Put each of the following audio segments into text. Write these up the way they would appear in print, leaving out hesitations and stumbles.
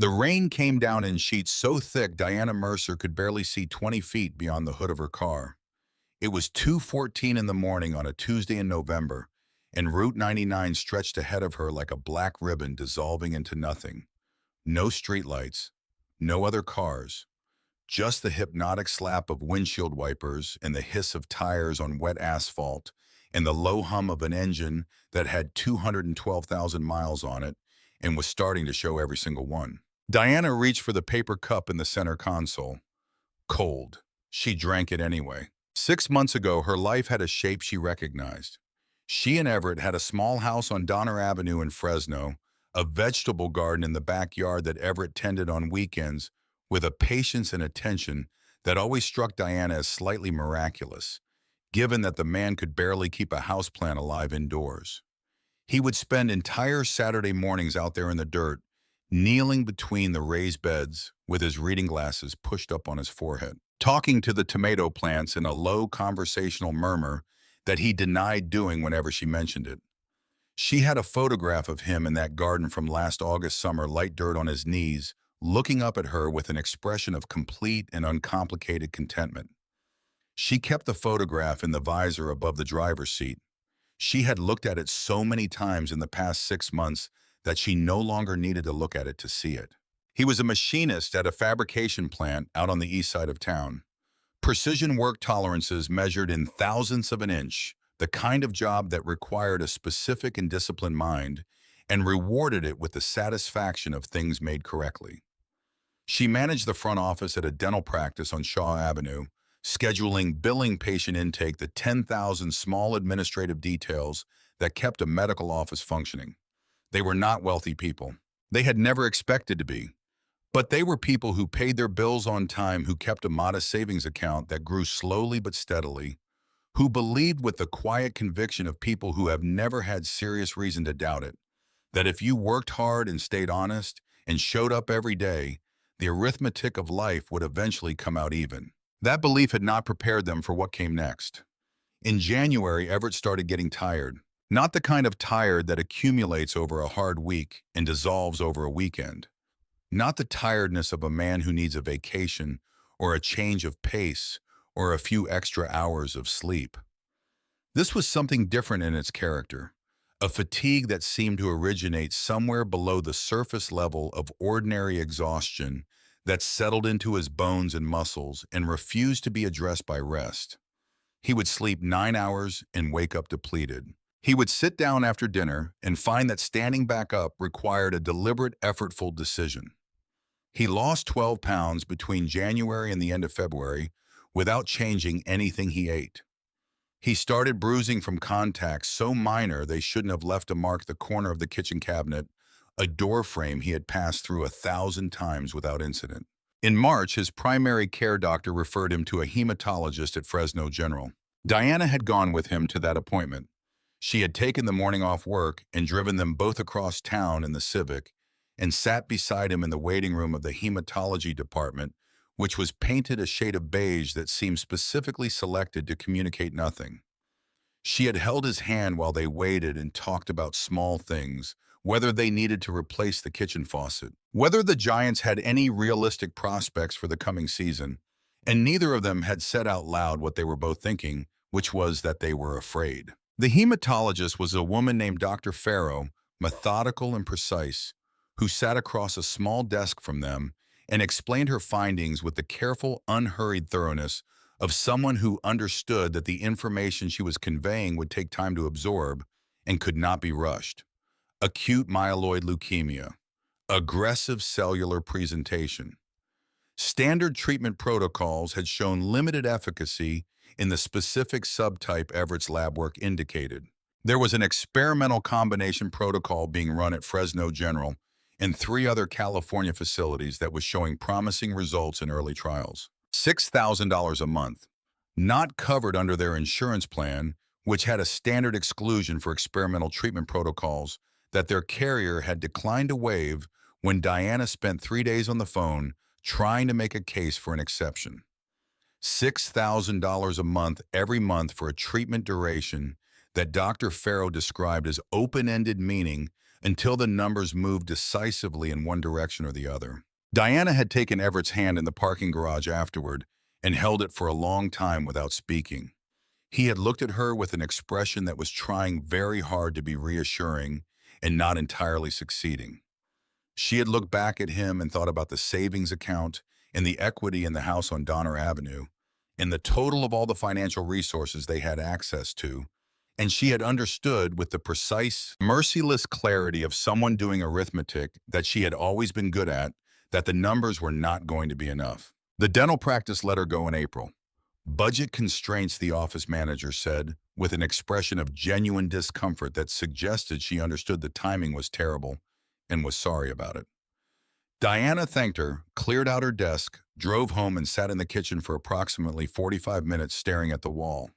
The rain came down in sheets so thick Diana Mercer could barely see 20 feet beyond the hood of her car. It was 2:14 in the morning on a Tuesday in November, and Route 99 stretched ahead of her like a black ribbon dissolving into nothing. No streetlights, no other cars, just the hypnotic slap of windshield wipers and the hiss of tires on wet asphalt and the low hum of an engine that had 212,000 miles on it and was starting to show every single one. Diana reached for the paper cup in the center console. Cold. She drank it anyway. 6 months ago, her life had a shape she recognized. She and Everett had a small house on Donner Avenue in Fresno, a vegetable garden in the backyard that Everett tended on weekends with a patience and attention that always struck Diana as slightly miraculous, given that the man could barely keep a houseplant alive indoors. He would spend entire Saturday mornings out there in the dirt, kneeling between the raised beds with his reading glasses pushed up on his forehead, talking to the tomato plants in a low conversational murmur that he denied doing whenever she mentioned it. She had a photograph of him in that garden from last August summer, light dirt on his knees, looking up at her with an expression of complete and uncomplicated contentment. She kept the photograph in the visor above the driver's seat. She had looked at it so many times in the past 6 months that she no longer needed to look at it to see it. He was a machinist at a fabrication plant out on the east side of town. Precision work tolerances measured in thousandths of an inch, the kind of job that required a specific and disciplined mind and rewarded it with the satisfaction of things made correctly. She managed the front office at a dental practice on Shaw Avenue, scheduling billing patient intake, the 10,000 small administrative details that kept a medical office functioning. They were not wealthy people. They had never expected to be. But they were people who paid their bills on time, who kept a modest savings account that grew slowly but steadily, who believed with the quiet conviction of people who have never had serious reason to doubt it, that if you worked hard and stayed honest and showed up every day, the arithmetic of life would eventually come out even. That belief had not prepared them for what came next. In January, Everett started getting tired. Not the kind of tired that accumulates over a hard week and dissolves over a weekend. Not the tiredness of a man who needs a vacation or a change of pace or a few extra hours of sleep. This was something different in its character, a fatigue that seemed to originate somewhere below the surface level of ordinary exhaustion that settled into his bones and muscles and refused to be addressed by rest. He would sleep 9 hours and wake up depleted. He would sit down after dinner and find that standing back up required a deliberate, effortful decision. He lost 12 pounds between January and the end of February without changing anything he ate. He started bruising from contacts so minor they shouldn't have left to mark the corner of the kitchen cabinet, a door frame he had passed through 1,000 times without incident. In March, his primary care doctor referred him to a hematologist at Fresno General. Diana had gone with him to that appointment. She had taken the morning off work and driven them both across town in the Civic and sat beside him in the waiting room of the hematology department, which was painted a shade of beige that seemed specifically selected to communicate nothing. She had held his hand while they waited and talked about small things, whether they needed to replace the kitchen faucet, whether the Giants had any realistic prospects for the coming season, and neither of them had said out loud what they were both thinking, which was that they were afraid. The hematologist was a woman named Dr. Farrow, methodical and precise, who sat across a small desk from them and explained her findings with the careful, unhurried thoroughness of someone who understood that the information she was conveying would take time to absorb and could not be rushed. Acute myeloid leukemia, aggressive cellular presentation. Standard treatment protocols had shown limited efficacy in the specific subtype Everett's lab work indicated. There was an experimental combination protocol being run at Fresno General and 3 other California facilities that was showing promising results in early trials. $6,000 a month, not covered under their insurance plan, which had a standard exclusion for experimental treatment protocols that their carrier had declined to waive when Diana spent 3 days on the phone trying to make a case for an exception. $6,000 a month every month for a treatment duration that Dr. Farrow described as open-ended, meaning until the numbers moved decisively in one direction or the other. Diana had taken Everett's hand in the parking garage afterward and held it for a long time without speaking. He had looked at her with an expression that was trying very hard to be reassuring and not entirely succeeding. She had looked back at him and thought about the savings account and the equity in the house on Donner Avenue and the total of all the financial resources they had access to, and she had understood with the precise, merciless clarity of someone doing arithmetic that she had always been good at that the numbers were not going to be enough. The dental practice let her go in April. Budget constraints, the office manager said, with an expression of genuine discomfort that suggested she understood the timing was terrible and was sorry about it. Diana thanked her, cleared out her desk, drove home and sat in the kitchen for approximately 45 minutes staring at the wall.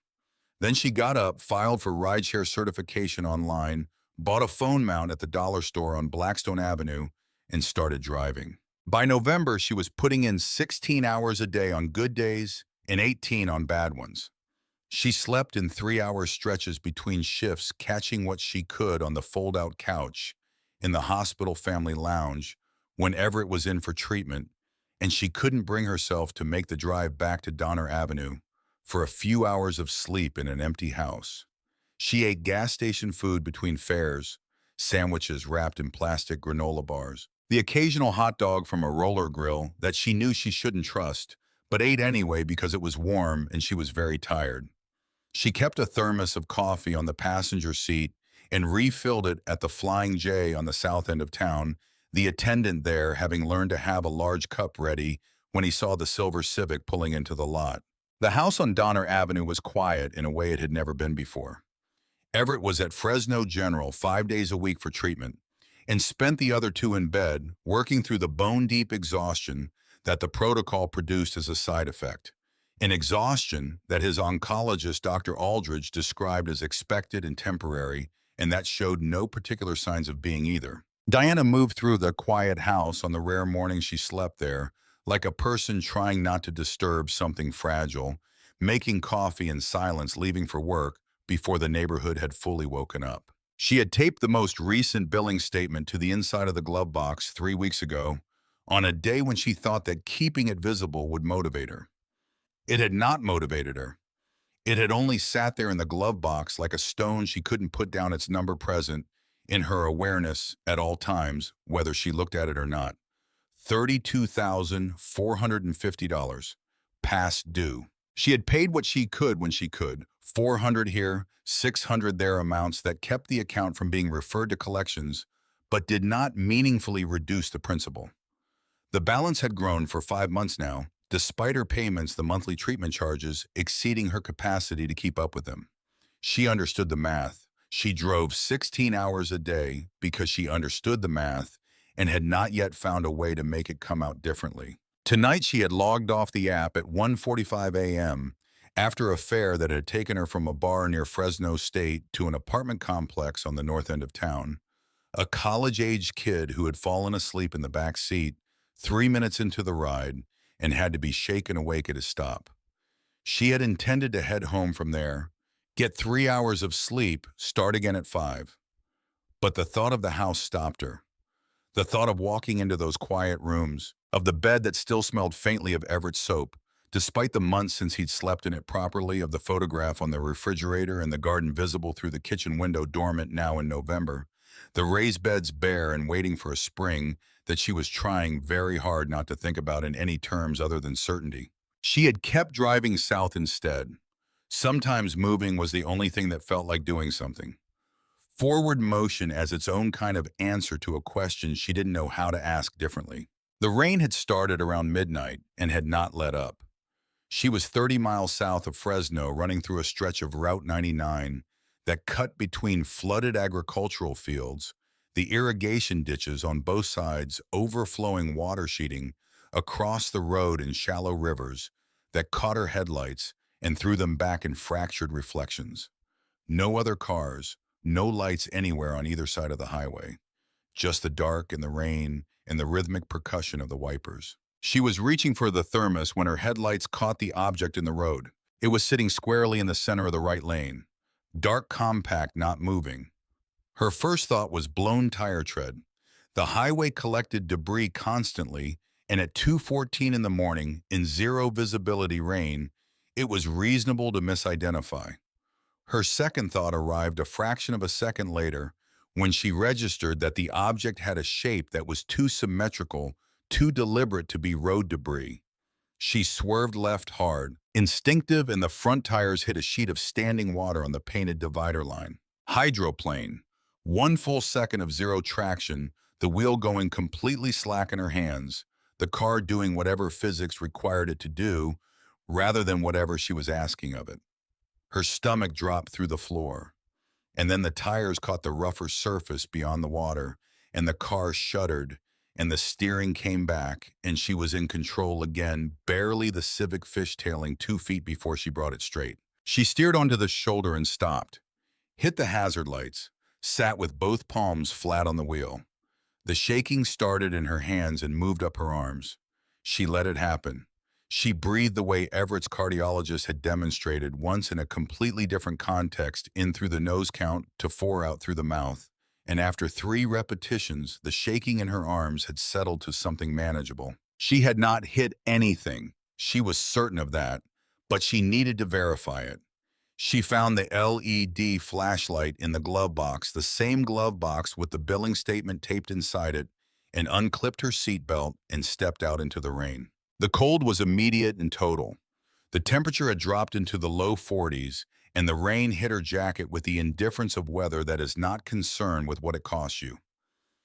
Then she got up, filed for rideshare certification online, bought a phone mount at the dollar store on Blackstone Avenue, and started driving. By November, she was putting in 16 hours a day on good days and 18 on bad ones. She slept in 3-hour stretches between shifts, catching what she could on the fold-out couch in the hospital family lounge when Everett was in for treatment, and she couldn't bring herself to make the drive back to Donner Avenue for a few hours of sleep in an empty house. She ate gas station food between fares, sandwiches wrapped in plastic granola bars, the occasional hot dog from a roller grill that she knew she shouldn't trust, but ate anyway because it was warm and she was very tired. She kept a thermos of coffee on the passenger seat and refilled it at the Flying J on the south end of town, the attendant there having learned to have a large cup ready when he saw the silver Civic pulling into the lot. The house on Donner Avenue was quiet in a way it had never been before. Everett was at Fresno General 5 days a week for treatment and spent the other 2 in bed, working through the bone-deep exhaustion that the protocol produced as a side effect. An exhaustion that his oncologist, Dr. Aldridge, described as expected and temporary, and that showed no particular signs of being either. Diana moved through the quiet house on the rare mornings she slept there, like a person trying not to disturb something fragile, making coffee in silence, leaving for work before the neighborhood had fully woken up. She had taped the most recent billing statement to the inside of the glove box 3 weeks ago, on a day when she thought that keeping it visible would motivate her. It had not motivated her. It had only sat there in the glove box like a stone she couldn't put down, its number present in her awareness at all times, whether she looked at it or not. $32,450, past due. She had paid what she could when she could, $400 here, $600 there, amounts that kept the account from being referred to collections, but did not meaningfully reduce the principal. The balance had grown for 5 months now, despite her payments, the monthly treatment charges exceeding her capacity to keep up with them. She understood the math. She drove 16 hours a day because she understood the math and had not yet found a way to make it come out differently. Tonight she had logged off the app at 1:45 a.m. after a fare that had taken her from a bar near Fresno State to an apartment complex on the north end of town. A college-age kid who had fallen asleep in the back seat 3 minutes into the ride and had to be shaken awake at his stop. She had intended to head home from there, get 3 hours of sleep, start again at 5. But the thought of the house stopped her. The thought of walking into those quiet rooms, of the bed that still smelled faintly of Everett soap, despite the months since he'd slept in it properly, of the photograph on the refrigerator and the garden visible through the kitchen window dormant now in November, the raised beds bare and waiting for a spring that she was trying very hard not to think about in any terms other than certainty. She had kept driving south instead. Sometimes moving was the only thing that felt like doing something. Forward motion as its own kind of answer to a question she didn't know how to ask differently. The rain had started around midnight and had not let up. She was 30 miles south of Fresno, running through a stretch of Route 99 that cut between flooded agricultural fields, the irrigation ditches on both sides, overflowing water sheeting across the road in shallow rivers that caught her headlights and threw them back in fractured reflections. No other cars, no lights anywhere on either side of the highway, just the dark and the rain and the rhythmic percussion of the wipers. She was reaching for the thermos when her headlights caught the object in the road. It was sitting squarely in the center of the right lane, dark, compact, not moving. Her first thought was blown tire tread. The highway collected debris constantly, and at 2:14 in the morning, in zero visibility rain, it was reasonable to misidentify. Her second thought arrived a fraction of a second later when she registered that the object had a shape that was too symmetrical, too deliberate to be road debris. She swerved left hard, instinctive, and the front tires hit a sheet of standing water on the painted divider line. Hydroplane. 1 full second of zero traction, the wheel going completely slack in her hands, the car doing whatever physics required it to do, rather than whatever she was asking of it. Her stomach dropped through the floor, and then the tires caught the rougher surface beyond the water, and the car shuddered, and the steering came back, and she was in control again, barely the Civic fishtailing 2 feet before she brought it straight. She steered onto the shoulder and stopped, hit the hazard lights, sat with both palms flat on the wheel. The shaking started in her hands and moved up her arms. She let it happen. She breathed the way Everett's cardiologist had demonstrated once in a completely different context, in through the nose count to 4 out through the mouth. And after 3 repetitions, the shaking in her arms had settled to something manageable. She had not hit anything. She was certain of that, but she needed to verify it. She found the LED flashlight in the glove box, the same glove box with the billing statement taped inside it, and unclipped her seatbelt and stepped out into the rain. The cold was immediate and total. The temperature had dropped into the low 40s, and the rain hit her jacket with the indifference of weather that is not concerned with what it costs you.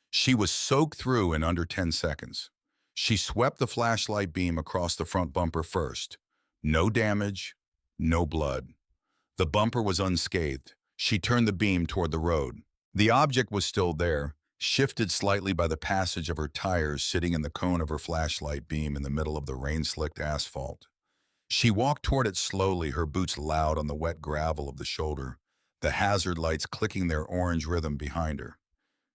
She was soaked through in under 10 seconds. She swept the flashlight beam across the front bumper first. No damage, no blood. The bumper was unscathed. She turned the beam toward the road. The object was still there, shifted slightly by the passage of her tires sitting in the cone of her flashlight beam in the middle of the rain-slicked asphalt. She walked toward it slowly, her boots loud on the wet gravel of the shoulder, the hazard lights clicking their orange rhythm behind her.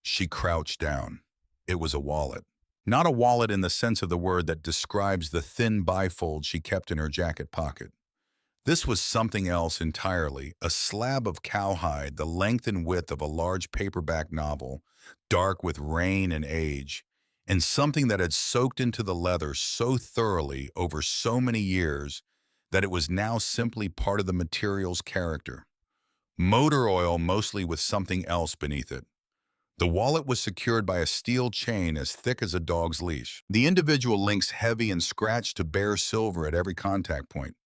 She crouched down. It was a wallet. Not a wallet in the sense of the word that describes the thin bifold she kept in her jacket pocket. This was something else entirely, a slab of cowhide the length and width of a large paperback novel, dark with rain and age, and something that had soaked into the leather so thoroughly over so many years that it was now simply part of the material's character. Motor oil, mostly with something else beneath it. The wallet was secured by a steel chain as thick as a dog's leash, the individual links heavy and scratched to bare silver at every contact point.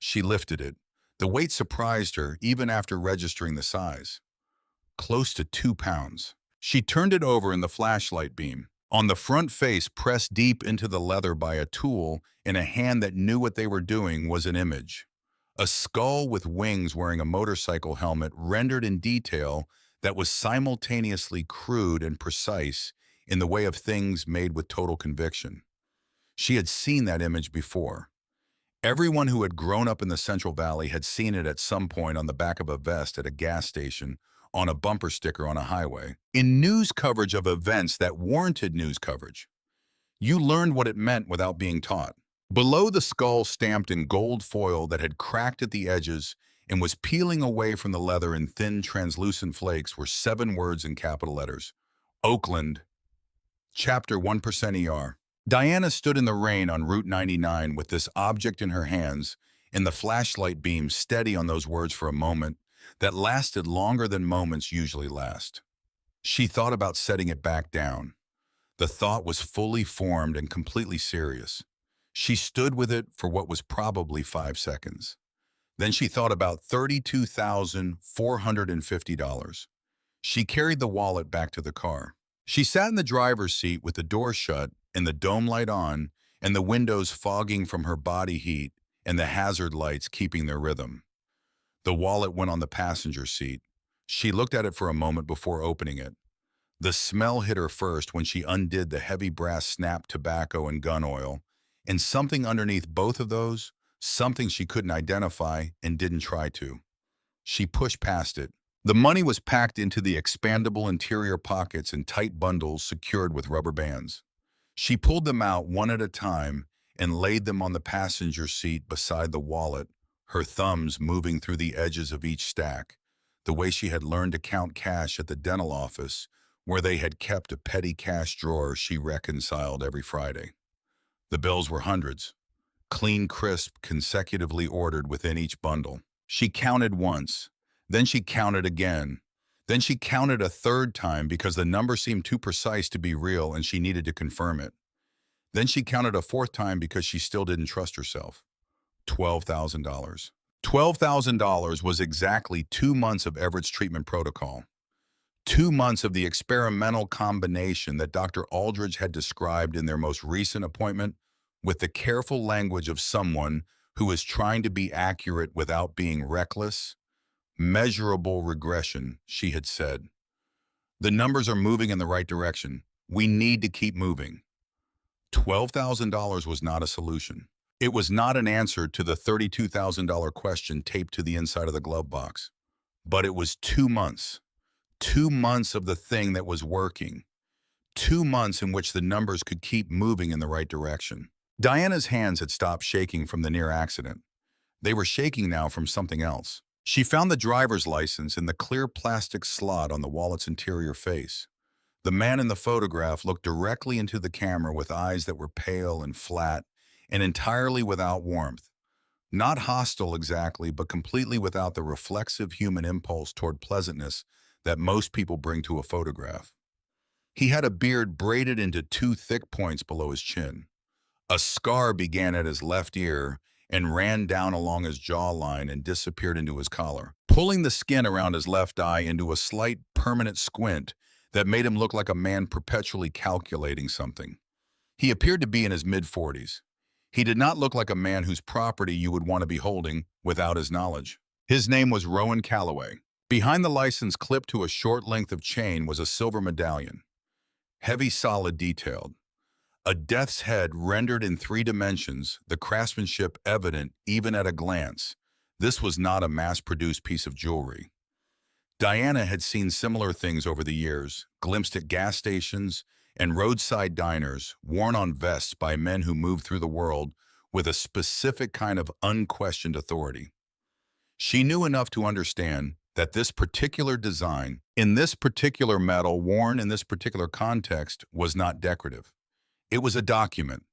She lifted it. The weight surprised her, even after registering the size. Close to 2 pounds. She turned it over in the flashlight beam. On the front face, pressed deep into the leather by a tool in a hand that knew what they were doing, was an image. A skull with wings wearing a motorcycle helmet rendered in detail that was simultaneously crude and precise in the way of things made with total conviction. She had seen that image before. Everyone who had grown up in the Central Valley had seen it at some point on the back of a vest at a gas station, on a bumper sticker on a highway, in news coverage of events that warranted news coverage. You learned what it meant without being taught. Below the skull, stamped in gold foil that had cracked at the edges and was peeling away from the leather in thin, translucent flakes, were 7 words in capital letters. Oakland, Chapter 1% ER. Diana stood in the rain on Route 99 with this object in her hands and the flashlight beam steady on those words for a moment that lasted longer than moments usually last. She thought about setting it back down. The thought was fully formed and completely serious. She stood with it for what was probably 5 seconds. Then she thought about $32,450. She carried the wallet back to the car. She sat in the driver's seat with the door shut and the dome light on and the windows fogging from her body heat and the hazard lights keeping their rhythm. The wallet went on the passenger seat. She looked at it for a moment before opening it. The smell hit her first when she undid the heavy brass snap tobacco and gun oil, and something underneath both of those, something she couldn't identify and didn't try to. She pushed past it. The money was packed into the expandable interior pockets in tight bundles secured with rubber bands. She pulled them out one at a time and laid them on the passenger seat beside the wallet, her thumbs moving through the edges of each stack, the way she had learned to count cash at the dental office, where they had kept a petty cash drawer she reconciled every Friday. The bills were hundreds, clean, crisp, consecutively ordered within each bundle. She counted once, then she counted again, then she counted a third time because the number seemed too precise to be real and she needed to confirm it. Then she counted a fourth time because she still didn't trust herself. $12,000. $12,000 was exactly 2 months of Everett's treatment protocol. 2 months of the experimental combination that Dr. Aldridge had described in their most recent appointment with the careful language of someone who is trying to be accurate without being reckless. Measurable regression, she had said. The numbers are moving in the right direction. We need to keep moving. $12,000 was not a solution. It was not an answer to the $32,000 question taped to the inside of the glove box. But it was 2 months. 2 months of the thing that was working. 2 months in which the numbers could keep moving in the right direction. Diana's hands had stopped shaking from the near accident. They were shaking now from something else. She found the driver's license in the clear plastic slot on the wallet's interior face. The man in the photograph looked directly into the camera with eyes that were pale and flat and entirely without warmth. Not hostile exactly, but completely without the reflexive human impulse toward pleasantness that most people bring to a photograph. He had a beard braided into 2 thick points below his chin. A scar began at his left ear and ran down along his jawline and disappeared into his collar, pulling the skin around his left eye into a slight, permanent squint that made him look like a man perpetually calculating something. He appeared to be in his mid-40s. He did not look like a man whose property you would want to be holding without his knowledge. His name was Rowan Calloway. Behind the license clipped to a short length of chain was a silver medallion. Heavy, solid, detailed. A death's head rendered in 3 dimensions, the craftsmanship evident even at a glance. This was not a mass-produced piece of jewelry. Diana had seen similar things over the years, glimpsed at gas stations and roadside diners, worn on vests by men who moved through the world with a specific kind of unquestioned authority. She knew enough to understand that this particular design, in this particular metal, worn in this particular context, was not decorative. It was a document,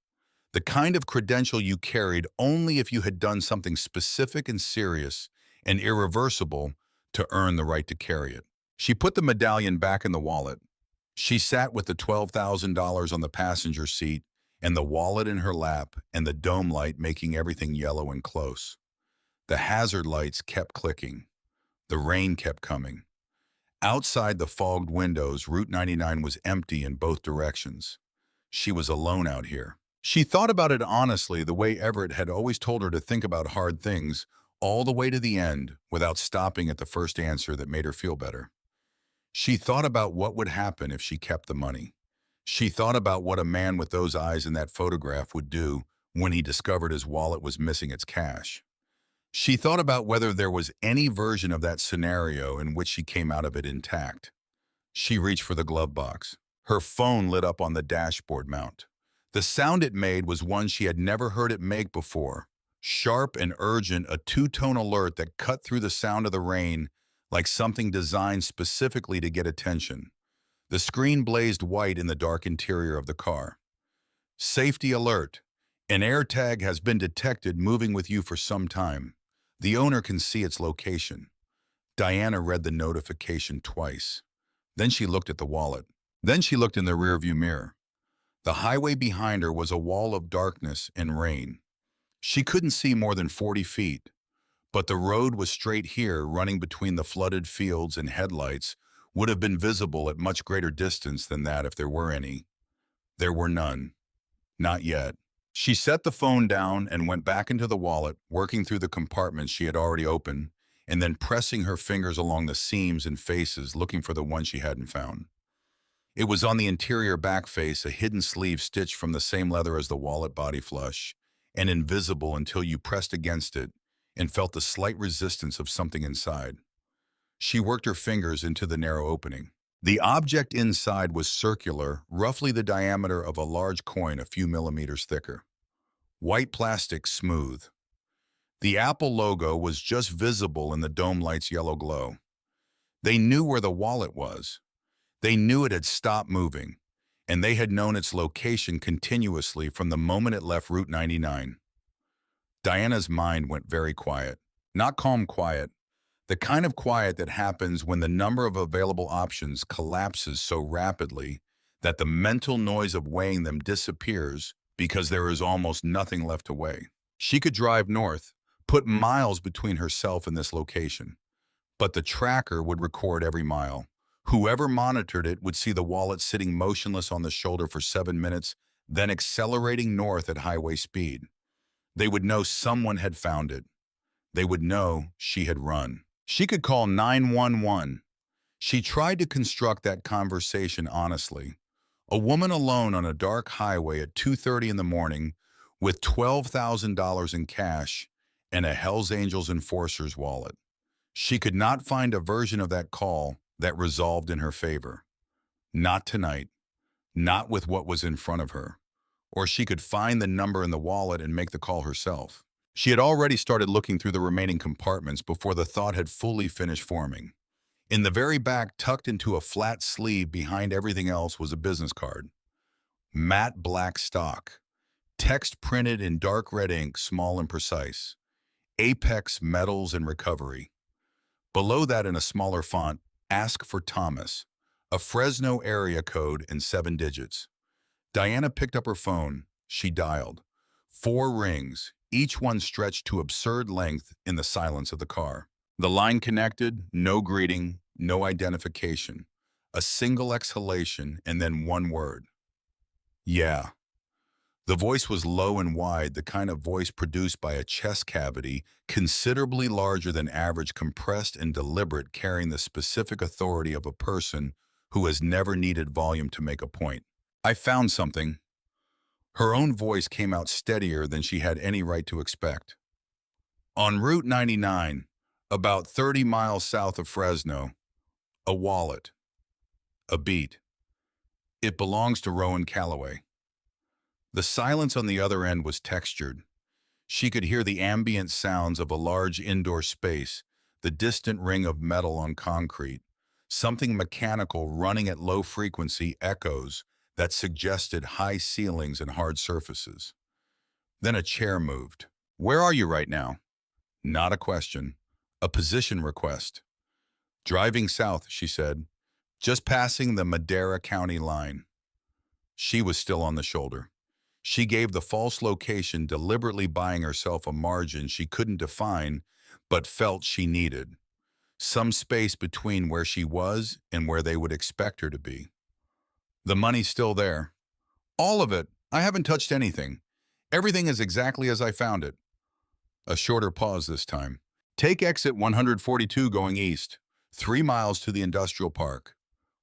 the kind of credential you carried only if you had done something specific and serious and irreversible to earn the right to carry it. She put the medallion back in the wallet. She sat with the $12,000 on the passenger seat and the wallet in her lap and the dome light making everything yellow and close. The hazard lights kept clicking. The rain kept coming. Outside the fogged windows, Route 99 was empty in both directions. She was alone out here. She thought about it honestly, the way Everett had always told her to think about hard things, all the way to the end, without stopping at the first answer that made her feel better. She thought about what would happen if she kept the money. She thought about what a man with those eyes in that photograph would do when he discovered his wallet was missing its cash. She thought about whether there was any version of that scenario in which she came out of it intact. She reached for the glove box. Her phone lit up on the dashboard mount. The sound it made was one she had never heard it make before. Sharp and urgent, a 2-tone alert that cut through the sound of the rain like something designed specifically to get attention. The screen blazed white in the dark interior of the car. Safety alert. An AirTag has been detected moving with you for some time. The owner can see its location. Diana read the notification twice. Then she looked at the wallet. Then she looked in the rearview mirror. The highway behind her was a wall of darkness and rain. She couldn't see more than 40 feet, but the road was straight here, running between the flooded fields, and headlights would have been visible at much greater distance than that if there were any. There were none. Not yet. She set the phone down and went back into the wallet, working through the compartments she had already opened, and then pressing her fingers along the seams and faces, looking for the one she hadn't found. It was on the interior back face, a hidden sleeve stitched from the same leather as the wallet body flush, and invisible until you pressed against it and felt the slight resistance of something inside. She worked her fingers into the narrow opening. The object inside was circular, roughly the diameter of a large coin a few millimeters thicker. White plastic, smooth. The Apple logo was just visible in the dome light's yellow glow. They knew where the wallet was. They knew it had stopped moving, and they had known its location continuously from the moment it left Route 99. Diana's mind went very quiet. Not calm quiet, the kind of quiet that happens when the number of available options collapses so rapidly that the mental noise of weighing them disappears because there is almost nothing left to weigh. She could drive north, put miles between herself and this location, but the tracker would record every mile. Whoever monitored it would see the wallet sitting motionless on the shoulder for 7 minutes, then accelerating north at highway speed. They would know someone had found it. They would know she had run. She could call 911. She tried to construct that conversation honestly. A woman alone on a dark highway at 2:30 in the morning with $12,000 in cash and a Hells Angels enforcer's wallet. She could not find a version of that call that resolved in her favor. Not tonight. Not with what was in front of her. Or she could find the number in the wallet and make the call herself. She had already started looking through the remaining compartments before the thought had fully finished forming. In the very back, tucked into a flat sleeve behind everything else, was a business card. Matte black stock. Text printed in dark red ink, small and precise. Apex Metals and Recovery. Below that, in a smaller font, Ask for Thomas. A Fresno area code in 7 digits. Diana picked up her phone. She dialed. 4 rings, each one stretched to absurd length in the silence of the car. The line connected, no greeting, no identification. A single exhalation and then one word. Yeah. The voice was low and wide, the kind of voice produced by a chest cavity considerably larger than average, compressed and deliberate, carrying the specific authority of a person who has never needed volume to make a point. I found something. Her own voice came out steadier than she had any right to expect. On Route 99, about 30 miles south of Fresno, a wallet. A beat. It belongs to Rowan Calloway. The silence on the other end was textured. She could hear the ambient sounds of a large indoor space, the distant ring of metal on concrete, something mechanical running at low frequency echoes that suggested high ceilings and hard surfaces. Then a chair moved. Where are you right now? Not a question. A position request. Driving south, she said, just passing the Madera County line. She was still on the shoulder. She gave the false location, deliberately buying herself a margin she couldn't define, but felt she needed. Some space between where she was and where they would expect her to be. The money's still there. All of it. I haven't touched anything. Everything is exactly as I found it. A shorter pause this time. Take exit 142 going east, 3 miles to the industrial park.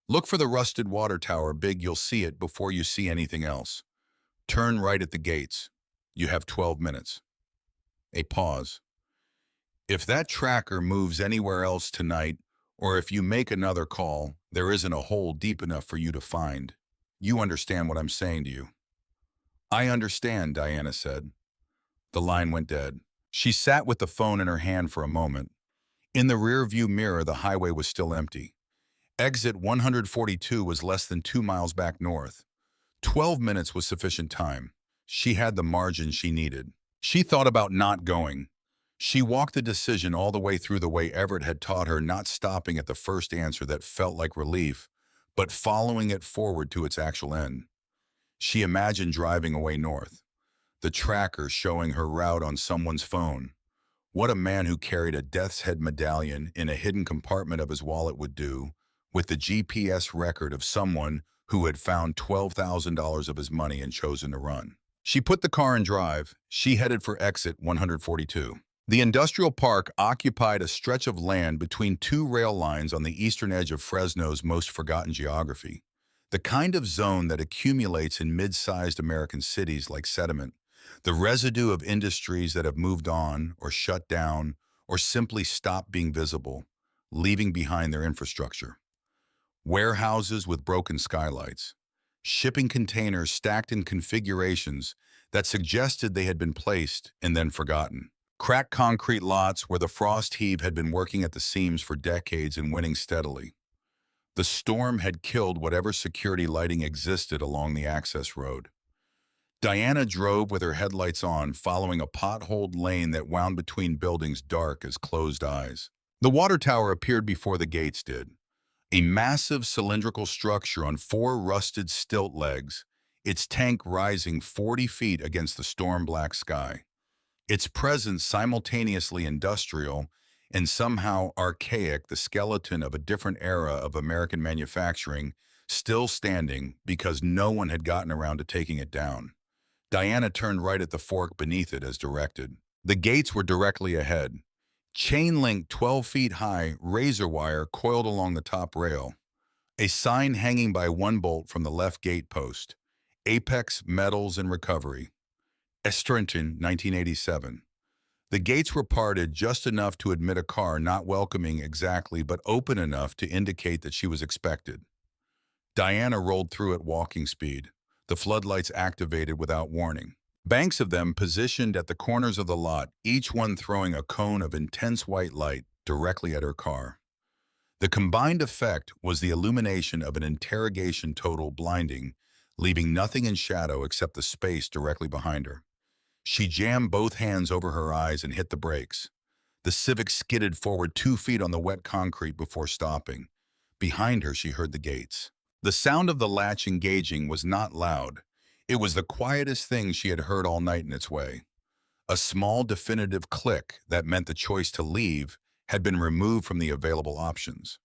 Look for the rusted water tower, big, you'll see it before you see anything else. Turn right at the gates. You have 12 minutes. A pause. If that tracker moves anywhere else tonight, or if you make another call, there isn't a hole deep enough for you to find. You understand what I'm saying to you? I understand, Diana said. The line went dead. She sat with the phone in her hand for a moment. In the rearview mirror, the highway was still empty. Exit 142 was less than 2 miles back north. 12 minutes was sufficient time. She had the margin she needed. She thought about not going. She walked the decision all the way through the way Everett had taught her, not stopping at the first answer that felt like relief, but following it forward to its actual end. She imagined driving away north, the tracker showing her route on someone's phone. What a man who carried a death's head medallion in a hidden compartment of his wallet would do with the GPS record of someone who had found $12,000 of his money and chosen to run. She put the car in drive. She headed for exit 142. The industrial park occupied a stretch of land between 2 rail lines on the eastern edge of Fresno's most forgotten geography, the kind of zone that accumulates in mid-sized American cities like sediment, the residue of industries that have moved on or shut down or simply stopped being visible, leaving behind their infrastructure. Warehouses with broken skylights, shipping containers stacked in configurations that suggested they had been placed and then forgotten. Cracked concrete lots where the frost heave had been working at the seams for decades and winning steadily. The storm had killed whatever security lighting existed along the access road. Diana drove with her headlights on, following a potholed lane that wound between buildings dark as closed eyes. The water tower appeared before the gates did, a massive cylindrical structure on four rusted stilt legs, its tank rising 40 feet against the storm-black sky. Its presence simultaneously industrial and somehow archaic, the skeleton of a different era of American manufacturing, still standing because no one had gotten around to taking it down. Diana turned right at the fork beneath it as directed. The gates were directly ahead. Chain link 12 feet high, razor wire coiled along the top rail. A sign hanging by one bolt from the left gate post. Apex Metals and Recovery. Estrenton, 1987. The gates were parted just enough to admit a car, not welcoming exactly, but open enough to indicate that she was expected. Diana rolled through at walking speed, the floodlights activated without warning. Banks of them positioned at the corners of the lot, each one throwing a cone of intense white light directly at her car. The combined effect was the illumination of an interrogation total blinding, leaving nothing in shadow except the space directly behind her. She jammed both hands over her eyes and hit the brakes. The Civic skidded forward 2 feet on the wet concrete before stopping. Behind her, she heard the gates. The sound of the latch engaging was not loud. It was the quietest thing she had heard all night in its way. A small, definitive click that meant the choice to leave had been removed from the available options.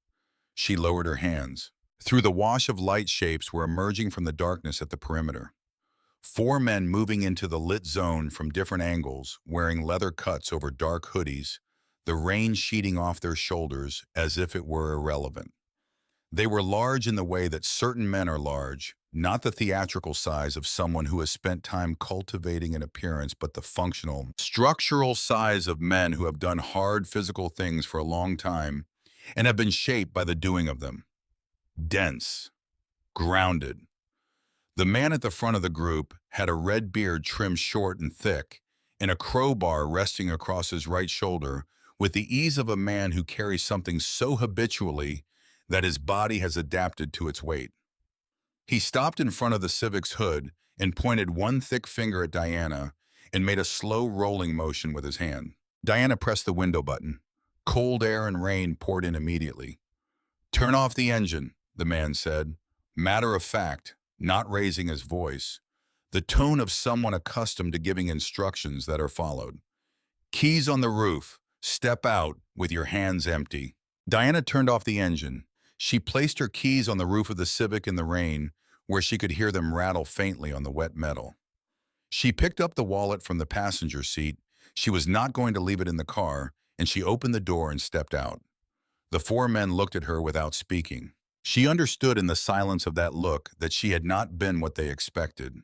She lowered her hands. Through the wash of light, shapes were emerging from the darkness at the perimeter. 4 men moving into the lit zone from different angles, wearing leather cuts over dark hoodies, the rain sheeting off their shoulders as if it were irrelevant. They were large in the way that certain men are large, not the theatrical size of someone who has spent time cultivating an appearance, but the functional, structural size of men who have done hard physical things for a long time and have been shaped by the doing of them. Dense, grounded. The man at the front of the group had a red beard trimmed short and thick, and a crowbar resting across his right shoulder with the ease of a man who carries something so habitually that his body has adapted to its weight. He stopped in front of the Civic's hood and pointed one thick finger at Diana and made a slow rolling motion with his hand. Diana pressed the window button. Cold air and rain poured in immediately. "Turn off the engine," the man said, matter of fact, not raising his voice, the tone of someone accustomed to giving instructions that are followed. "Keys on the roof. Step out with your hands empty." Diana turned off the engine. She placed her keys on the roof of the Civic in the rain, where she could hear them rattle faintly on the wet metal. She picked up the wallet from the passenger seat. She was not going to leave it in the car, and she opened the door and stepped out. The 4 men looked at her without speaking. She understood in the silence of that look that she had not been what they expected.